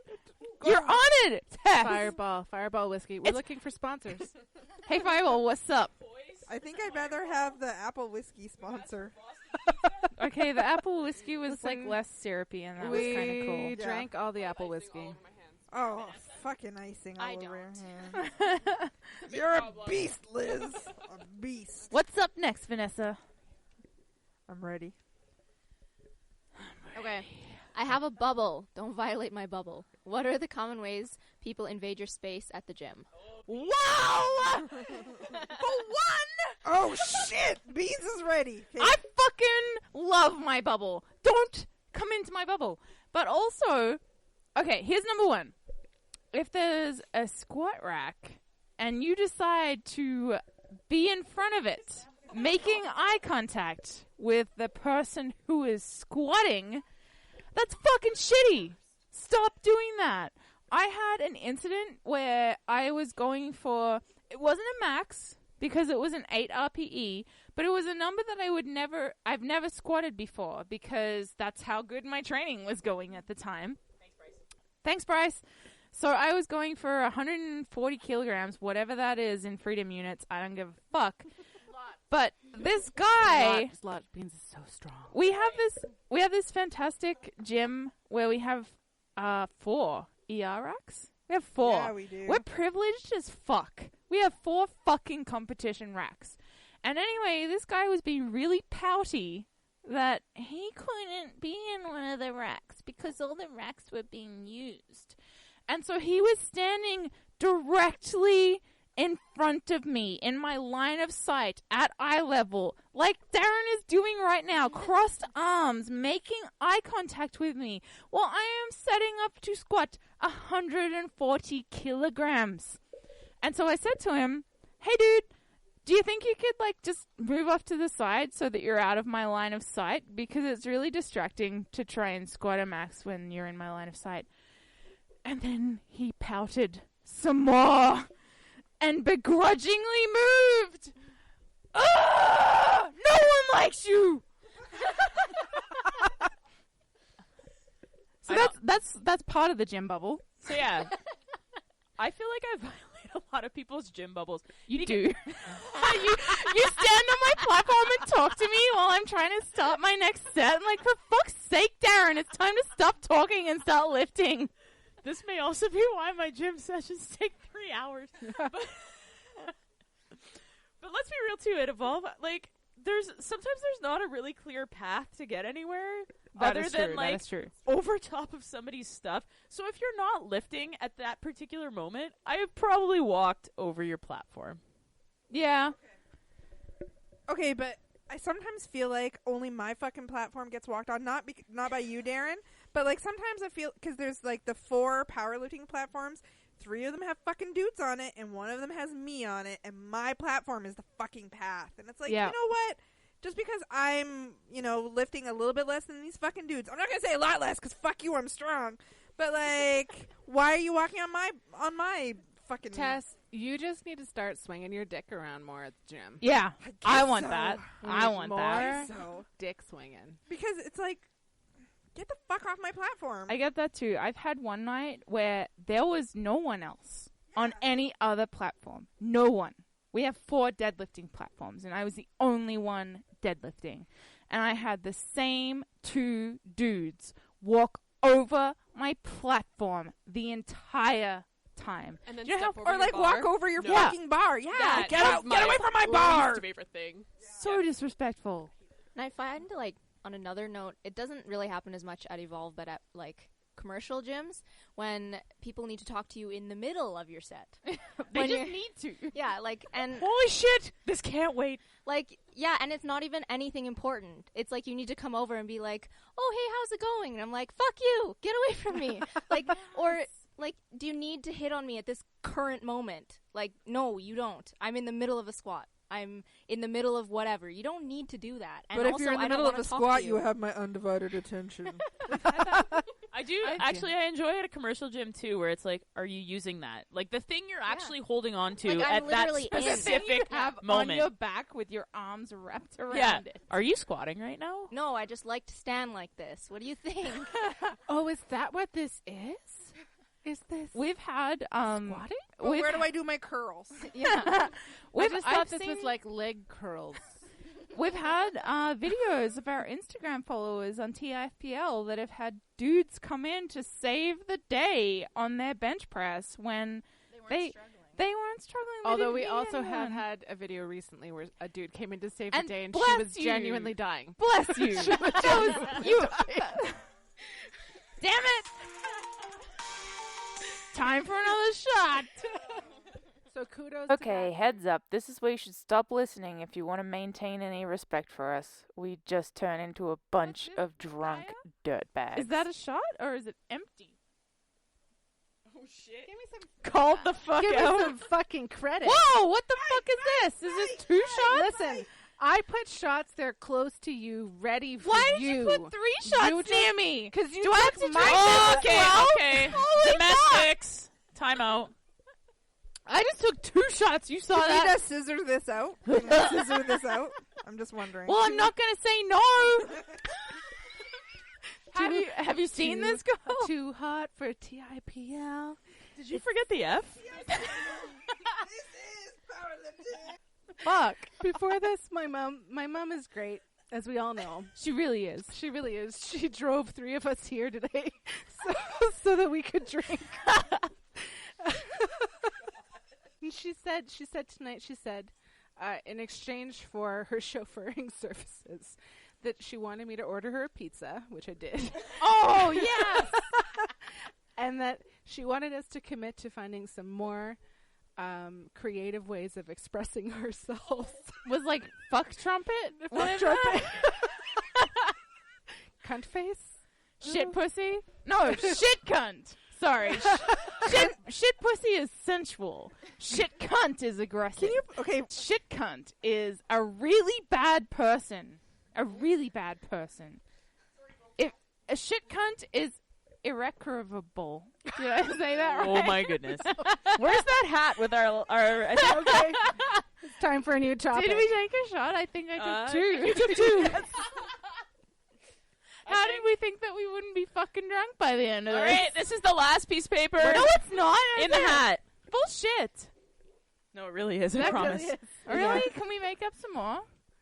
Speaker 2: You're on it. Tess.
Speaker 3: Fireball whiskey. We're looking for sponsors.
Speaker 2: Hey, Fireball, what's up?
Speaker 5: I think I'd rather have the apple whiskey sponsor.
Speaker 2: Okay, the apple whiskey was like
Speaker 3: Listen,
Speaker 2: less syrupy, and that was kind of cool.
Speaker 3: We drank all the apple whiskey.
Speaker 5: Oh, fucking icing all
Speaker 6: I
Speaker 5: over
Speaker 6: don't.
Speaker 5: your hand. You're a beast, Liz. A beast.
Speaker 2: What's up next, Vanessa?
Speaker 5: I'm ready.
Speaker 6: Okay. I have a bubble. Don't violate my bubble. What are the common ways people invade your space at the gym?
Speaker 2: Wow!
Speaker 5: For one! Oh, shit! Beans is ready. 'Kay.
Speaker 2: I fucking love my bubble. Don't come into my bubble. But also, okay, here's number one. If there's a squat rack and you decide to be in front of it, making eye contact with the person who is squatting, that's fucking shitty. Stop doing that. I had an incident where I was going for, it wasn't a max because it was an 8 RPE, but it was a number that I've never squatted before because that's how good my training was going at the time. Thanks, Bryce. So I was going for 140 kilograms, whatever that is in freedom units. I don't give a fuck. But this guy,
Speaker 3: Beans is so strong.
Speaker 2: we have this fantastic gym where we have 4 ER racks. We have 4.
Speaker 5: Yeah, we do.
Speaker 2: We're privileged as fuck. We have 4 fucking competition racks. And anyway, this guy was being really pouty that he couldn't be in one of the racks because all the racks were being used. And so he was standing directly in front of me, in my line of sight, at eye level, like Darron is doing right now, crossed arms, making eye contact with me, while I am setting up to squat 140 kilograms. And so I said to him, hey dude, do you think you could like just move off to the side so that you're out of my line of sight? Because it's really distracting to try and squat a max when you're in my line of sight. And then he pouted some more and begrudgingly moved. Ah! No one likes you. So that's part of the gym bubble.
Speaker 1: So yeah, I feel like I violate a lot of people's gym bubbles.
Speaker 2: You do. you stand on my platform and talk to me while I'm trying to start my next set. I'm like, for fuck's sake, Darron, it's time to stop talking and start lifting.
Speaker 1: This may also be why my gym sessions take 3 hours. But let's be real too. At Evolve, like sometimes there's not a really clear path to get anywhere other than like over top of somebody's stuff. So if you're not lifting at that particular moment, I have probably walked over your platform.
Speaker 2: Yeah.
Speaker 5: Okay, but I sometimes feel like only my fucking platform gets walked on. Not by you, Darron, but like sometimes I feel, because there's like the 4 powerlifting platforms, 3 of them have fucking dudes on it, and 1 of them has me on it, and my platform is the fucking path. And it's like, you know what? Just because I'm, lifting a little bit less than these fucking dudes, I'm not gonna say a lot less, because fuck you, I'm strong. But like, why are you walking on my fucking
Speaker 3: Tess, you just need to start swinging your dick around more at the gym.
Speaker 2: Yeah, I want
Speaker 5: so.
Speaker 2: that. I want that.
Speaker 5: So.
Speaker 3: Dick swinging.
Speaker 5: Because it's like, get the fuck off my platform.
Speaker 2: I get that too. I've had one night where there was no one else on any other platform. No one. We have 4 deadlifting platforms, and I was the only one deadlifting. And I had the same 2 dudes walk over my platform the entire time.
Speaker 7: And then
Speaker 2: Do you know
Speaker 7: step
Speaker 2: how,
Speaker 7: over
Speaker 5: or
Speaker 7: your
Speaker 5: like
Speaker 7: bar.
Speaker 5: walk over your
Speaker 2: No.
Speaker 5: fucking bar. Yeah,
Speaker 7: That
Speaker 5: get
Speaker 7: is
Speaker 5: away from my bar.
Speaker 7: least favorite thing.
Speaker 2: so disrespectful.
Speaker 6: And I find, like, on another note, it doesn't really happen as much at Evolve, but at, like, commercial gyms, when people need to talk to you in the middle of your set.
Speaker 2: They just need to.
Speaker 6: Yeah, like, and,
Speaker 1: Holy shit! This can't wait.
Speaker 6: like, yeah, and it's not even anything important. It's like you need to come over and be like, oh, hey, how's it going? And I'm like, fuck you! Get away from me! Like, or, like, do you need to hit on me at this current moment? Like, no, you don't. I'm in the middle of a squat. I'm in the middle of whatever. You don't need to do that. And
Speaker 5: But if
Speaker 6: also,
Speaker 5: you're in the
Speaker 6: I don't
Speaker 5: middle of
Speaker 6: wanna
Speaker 5: a
Speaker 6: talk
Speaker 5: squat,
Speaker 6: to
Speaker 5: you have my undivided attention.
Speaker 1: I do. Actually, I enjoy at a commercial gym, too, where it's like, are you using that? Like, the thing you're actually holding on to
Speaker 6: Like,
Speaker 1: at that specific moment.
Speaker 2: On your back with your arms wrapped around it.
Speaker 1: Are you squatting right now?
Speaker 6: No, I just like to stand like this. What do you think?
Speaker 3: Oh, is that what this is? Is this
Speaker 2: We've had
Speaker 3: squatting?
Speaker 5: Well, where do I do my curls?
Speaker 3: Yeah. I just thought
Speaker 2: I've
Speaker 3: this was like leg curls.
Speaker 2: We've had videos of our Instagram followers on TIFPL that have had dudes come in to save the day on their bench press when they weren't struggling.
Speaker 3: Although we also have had a video recently where a dude came in to save the day and she was genuinely dying.
Speaker 2: Bless you. Damn it. Time for another shot.
Speaker 3: So kudos.
Speaker 4: Okay, heads up. This is where you should stop listening if you want to maintain any respect for us. We just turn into a bunch of drunk dirtbags.
Speaker 2: Is that a shot or is it empty?
Speaker 7: Oh shit.
Speaker 3: Give me some.
Speaker 2: Called the fuck
Speaker 3: Give
Speaker 2: out.
Speaker 3: me some fucking credit.
Speaker 2: Whoa, what the fuck is this? Is this 2 shots?
Speaker 3: Listen, I put shots there close to you, ready for
Speaker 2: Why did
Speaker 3: you.
Speaker 2: you put 3 shots near me?
Speaker 3: Because you
Speaker 2: Do I have
Speaker 3: took
Speaker 2: to
Speaker 3: my
Speaker 2: drink
Speaker 3: business
Speaker 2: this?
Speaker 3: well.
Speaker 1: Okay.
Speaker 2: Holy
Speaker 1: Domestics. Time out.
Speaker 2: I just took 2 shots. You saw
Speaker 5: Do we need
Speaker 2: that?
Speaker 5: to scissor this out? Can we scissor this out? I'm just wondering.
Speaker 2: Well, I'm not going to say no. have you seen this girl?
Speaker 3: Too hot for TIPL.
Speaker 1: Did you forget the F?
Speaker 5: This is powerlifting.
Speaker 3: Fuck. Before this, my mom is great, as we all know.
Speaker 2: She really is.
Speaker 3: She really is. She drove 3 of us here today so that we could drink. And she said tonight, in exchange for her chauffeuring services, that she wanted me to order her a pizza, which I did.
Speaker 2: Oh, yes.
Speaker 3: And that she wanted us to commit to finding some more creative ways of expressing ourselves.
Speaker 2: Was like fuck trumpet?
Speaker 3: Fuck trumpet. Cunt face?
Speaker 2: Shit pussy? No, shit cunt. Sorry. Shit pussy is sensual. Shit cunt is aggressive.
Speaker 5: Okay.
Speaker 2: Shit cunt is a really bad person. A really bad person. If a shit cunt is irrecoverable. Did I say that right?
Speaker 1: Oh my goodness. Where's that hat with our
Speaker 3: Okay. It's time for a new topic.
Speaker 2: Did we take a shot? I think I took 2.
Speaker 1: You took 2.
Speaker 2: How did we think that we wouldn't be fucking drunk by the end of
Speaker 1: All
Speaker 2: this?
Speaker 1: right, this is the last piece of paper.
Speaker 2: No, it's not.
Speaker 1: in the hat.
Speaker 2: Bullshit.
Speaker 1: No, it really is. I
Speaker 3: That
Speaker 1: promise.
Speaker 3: really is.
Speaker 2: Really? Can we make up some more?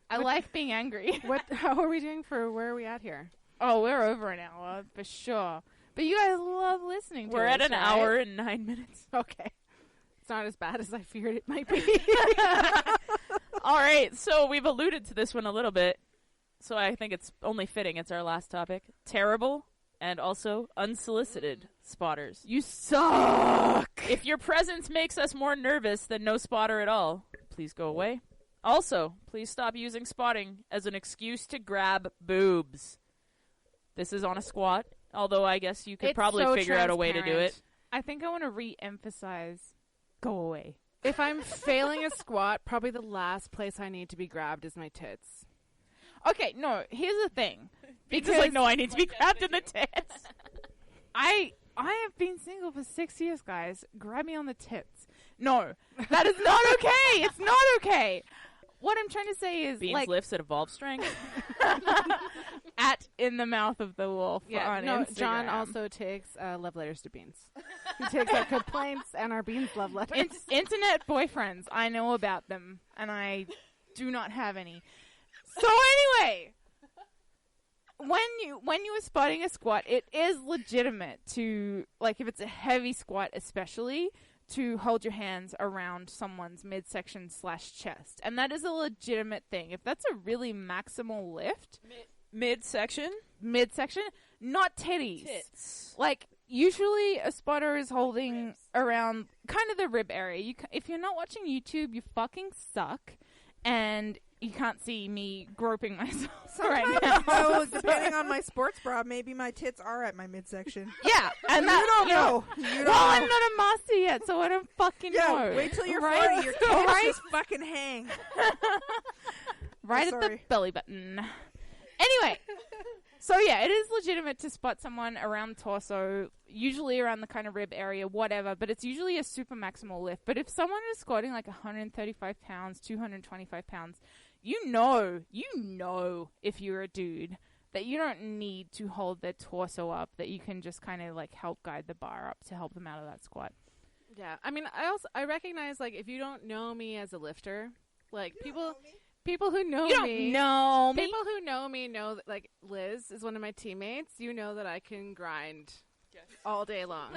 Speaker 2: I like being angry.
Speaker 3: How are we doing for where are we at here?
Speaker 2: Oh, we're over an hour for sure. But you guys love listening to
Speaker 1: We're
Speaker 2: us,
Speaker 1: at an
Speaker 2: right?
Speaker 1: hour and 9 minutes.
Speaker 3: Okay. It's not as bad as I feared it might be.
Speaker 1: All right, so we've alluded to this one a little bit. So I think it's only fitting. It's our last topic. Terrible and also unsolicited spotters.
Speaker 2: You suck.
Speaker 1: If your presence makes us more nervous than no spotter at all, please go away. Also, please stop using spotting as an excuse to grab boobs. This is on a squat, although I guess you could probably figure out a way to do it.
Speaker 2: I think I want to re-emphasize, go away.
Speaker 3: If I'm failing a squat, probably the last place I need to be grabbed is my tits.
Speaker 2: Okay, no, here's the thing.
Speaker 1: Because like, no, I need to be grabbed in the tits.
Speaker 2: I have been single for 6 years, guys. Grab me on the tits. No, that is not okay. It's not okay. What I'm trying to say is,
Speaker 1: Beans
Speaker 2: like,
Speaker 1: lifts at evolve strength.
Speaker 2: at in the mouth of the wolf on Instagram.
Speaker 3: John also takes love letters to Beans. He takes our complaints and our Beans love letters.
Speaker 2: Internet boyfriends. I know about them, and I do not have any. So anyway, when you are spotting a squat, it is legitimate to, like, if it's a heavy squat especially, to hold your hands around someone's midsection / chest. And that is a legitimate thing. If that's a really maximal lift.
Speaker 1: Midsection?
Speaker 2: Midsection, not titties.
Speaker 1: Tits.
Speaker 2: Like, usually a spotter is holding around kind of the rib area. If you're not watching YouTube, you fucking suck. And you can't see me groping myself right now.
Speaker 5: So, depending on my sports bra, maybe my tits are at my midsection.
Speaker 2: Yeah, and
Speaker 5: You don't know.
Speaker 2: Well, I'm not a master yet, so I don't fucking know.
Speaker 5: Wait till you're
Speaker 2: Right?
Speaker 5: 40. Your tits
Speaker 2: Right?
Speaker 5: just fucking hang.
Speaker 2: Right at the
Speaker 5: sorry.
Speaker 2: belly button. Anyway, So yeah, it is legitimate to spot someone around the torso, usually around the kind of rib area, whatever, but it's usually a super maximal lift. But if someone is squatting like 135 pounds, 225 pounds, you know if you're a dude that you don't need to hold their torso up, that you can just kind of like help guide the bar up to help them out of that squat.
Speaker 3: Yeah, I mean, I recognize, like, if you don't know me as a lifter, like, people who know me.
Speaker 2: People who know me
Speaker 3: know that, like, Liz is one of my teammates. You know that I can grind all day long.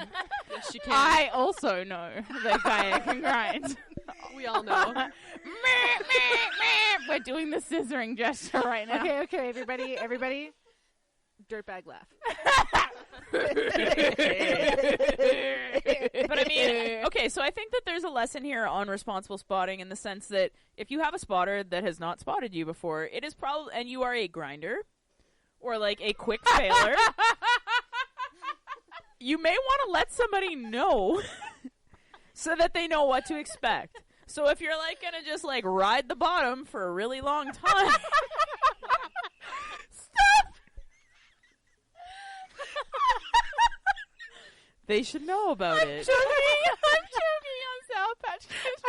Speaker 7: Yes, she can.
Speaker 2: I also know that Gaia can grind.
Speaker 7: We all know.
Speaker 2: We're doing the scissoring gesture right now.
Speaker 3: Okay, everybody, dirtbag laugh.
Speaker 1: But I mean, okay, so I think that there's a lesson here on responsible spotting in the sense that if you have a spotter that has not spotted you before, it is probably, and you are a grinder or like a quick failer, you may want to let somebody know so that they know what to expect. So if you're like gonna just like ride the bottom for a really long time, stop. They should know about it.
Speaker 2: I'm choking on Sour Patch Kids.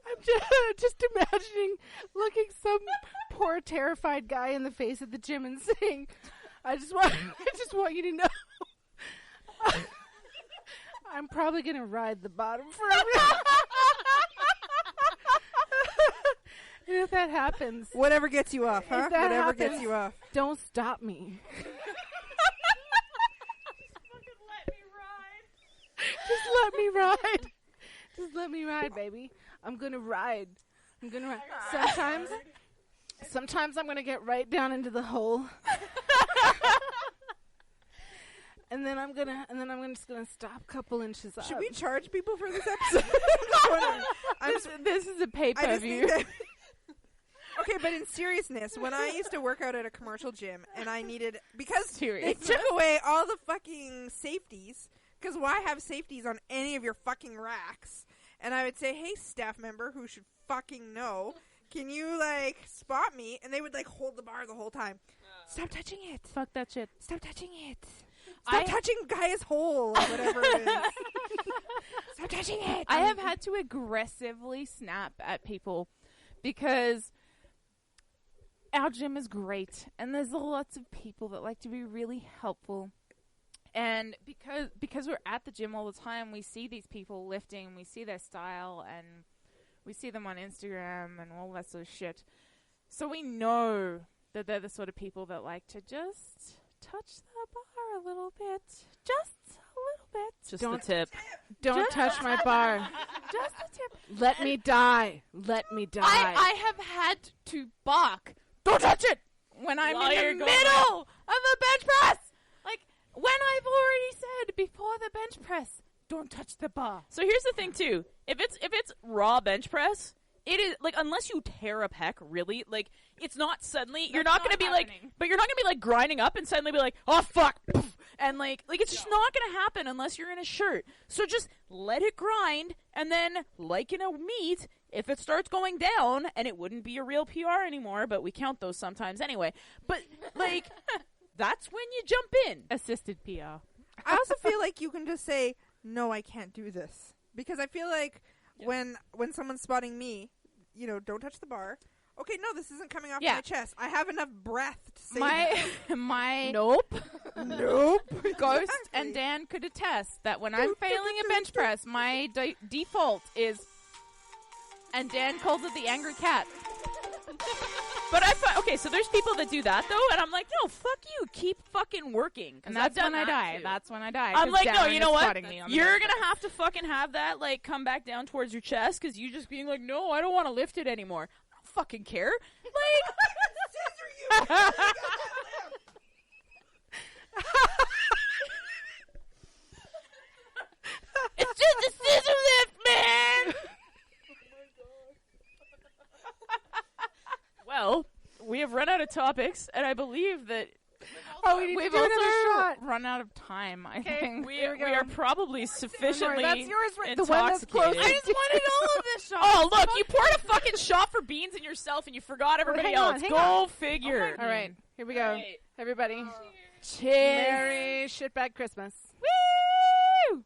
Speaker 3: I'm just imagining looking some poor terrified guy in the face at the gym and saying, I just want you to know I'm probably going to ride the bottom forever. And if that happens,
Speaker 5: Whatever gets you off, huh?
Speaker 3: that
Speaker 5: Whatever
Speaker 3: happens-
Speaker 5: gets you off.
Speaker 3: don't stop me. Just let me ride. Just let me ride, baby. I'm going to ride. Sometimes I'm going to get right down into the hole. And then I'm just gonna stop a couple inches up.
Speaker 5: Should we charge people for this episode?
Speaker 2: This is a pay-per-view.
Speaker 5: Okay, but in seriousness, when I used to work out at a commercial gym and I needed, because
Speaker 2: Serious.
Speaker 5: they took away all the fucking safeties, because why have safeties on any of your fucking racks? And I would say, hey, staff member who should fucking know, can you, like, spot me? And they would, like, hold the bar the whole time. Stop touching it.
Speaker 2: Fuck that shit.
Speaker 5: Stop touching it. Stop touching Gaia's hole or whatever it is. Stop touching it.
Speaker 2: I have had to aggressively snap at people because our gym is great and there's lots of people that like to be really helpful. And because we're at the gym all the time, we see these people lifting, we see their style, and we see them on Instagram and all that sort of shit. So we know that they're the sort of people that like to just touch the bar a little bit. Just a little bit.
Speaker 1: Just the tip.
Speaker 3: Don't touch my bar.
Speaker 2: Just a tip.
Speaker 3: Let me die. Let me die.
Speaker 2: I have had to bark, don't touch it, when I'm
Speaker 1: While
Speaker 2: in
Speaker 1: you're
Speaker 2: the
Speaker 1: going
Speaker 2: middle of the bench press. Like, when I've already said before the bench press, don't touch the bar.
Speaker 1: So here's the thing too. If it's raw bench press, it is like, unless you tear a pec, really, like, it's not suddenly, you're not going to be like, but you're not going to be like grinding up and suddenly be like, oh fuck, poof, and like it's just not going to happen unless you're in a shirt. So just let it grind, and then, like in a meet, if it starts going down, and it wouldn't be a real PR anymore, but we count those sometimes anyway, but like, that's when you jump in.
Speaker 2: Assisted PR.
Speaker 5: I also feel like you can just say, no, I can't do this. Because I feel like when someone's spotting me, you know, don't touch the bar. Okay, no, this isn't coming off my chest. I have enough breath to say
Speaker 2: my
Speaker 5: Nope.
Speaker 2: Ghost and Dan could attest that when I'm failing a bench press, my default is, and Dan calls it the angry cat.
Speaker 1: But okay, so there's people that do that though, and I'm like, no, fuck you, keep fucking working.
Speaker 2: And that's when I die. That's when I die.
Speaker 1: I'm like, no, you know what? You're
Speaker 2: gonna
Speaker 1: have to fucking have that like come back down towards your chest because you just being like, no, I don't want to lift it anymore. I don't fucking care. Like, scissor you. It's just a scissor lift, man. Well, we have run out of topics, and I believe that
Speaker 2: we've also run out of time, I think.
Speaker 1: we are probably sufficiently
Speaker 3: that's yours,
Speaker 1: intoxicated.
Speaker 3: the one that's closest.
Speaker 2: I just wanted all of this shot.
Speaker 1: Oh, look, you poured a fucking shot for beans in yourself, and you forgot everybody
Speaker 3: hang
Speaker 1: else.
Speaker 3: on, hang
Speaker 1: Go
Speaker 3: on.
Speaker 1: figure.
Speaker 3: All right, here we go.
Speaker 1: All right.
Speaker 3: Everybody.
Speaker 2: Cheers.
Speaker 3: Merry Shitbag Christmas.
Speaker 2: Woo!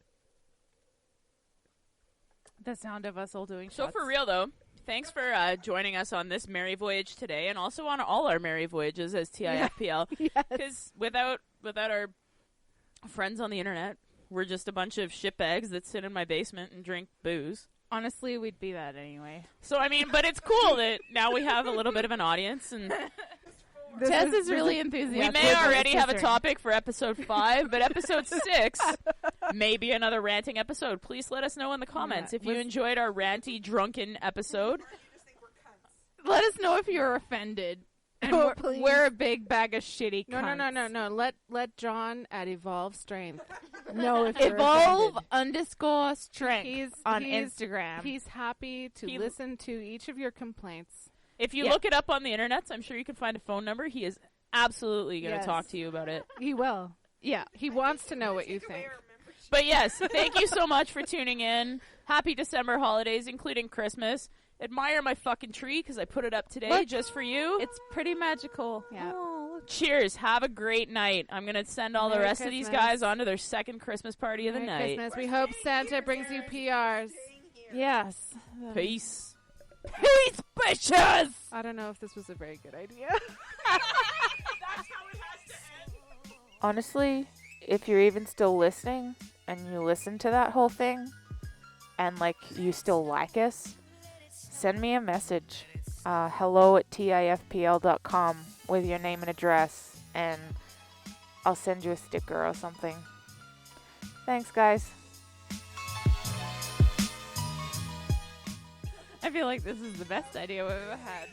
Speaker 2: The sound of us all doing
Speaker 1: So
Speaker 2: shots.
Speaker 1: for real though, thanks for joining us on this merry voyage today, and also on all our merry voyages as TIFPL. Because without our friends on the internet, we're just a bunch of shitbags that sit in my basement and drink booze.
Speaker 2: Honestly, we'd be that anyway.
Speaker 1: So I mean, but it's cool that now we have a little bit of an audience, and
Speaker 2: Tess is really enthusiastic.
Speaker 1: we may already have a topic for episode 5, but episode 6 may be another ranting episode. Please let us know in the comments if you enjoyed our ranty, drunken episode.
Speaker 2: Let us know if you're offended. And we're a big bag of shitty cunts.
Speaker 3: No. Let John at Evolve Strength know if you're
Speaker 2: Evolve
Speaker 3: offended.
Speaker 2: _strength on Instagram.
Speaker 3: He's happy to listen to each of your complaints.
Speaker 1: If you look it up on the internet, I'm sure you can find a phone number. He is absolutely going to talk to you about it.
Speaker 3: He will. Yeah, he wants to know what you think.
Speaker 1: But yes, thank you so much for tuning in. Happy December holidays, including Christmas. Admire my fucking tree because I put it up today just for you.
Speaker 2: It's pretty magical.
Speaker 3: Yeah.
Speaker 2: Oh,
Speaker 1: Cheers. Have a great night. I'm going to send all the rest of these guys on to their second Christmas party of the night.
Speaker 3: Christmas. We hope Santa brings you PRs.
Speaker 2: yes.
Speaker 1: Peace.
Speaker 2: Peace, bitches!
Speaker 3: I don't know if this was a very good idea.
Speaker 4: Honestly, if you're even still listening and you listen to that whole thing and like you still like us, send me a message. hello@tifpl.com with your name and address, and I'll send you a sticker or something. Thanks, guys.
Speaker 2: I feel like this is the best idea we've ever had.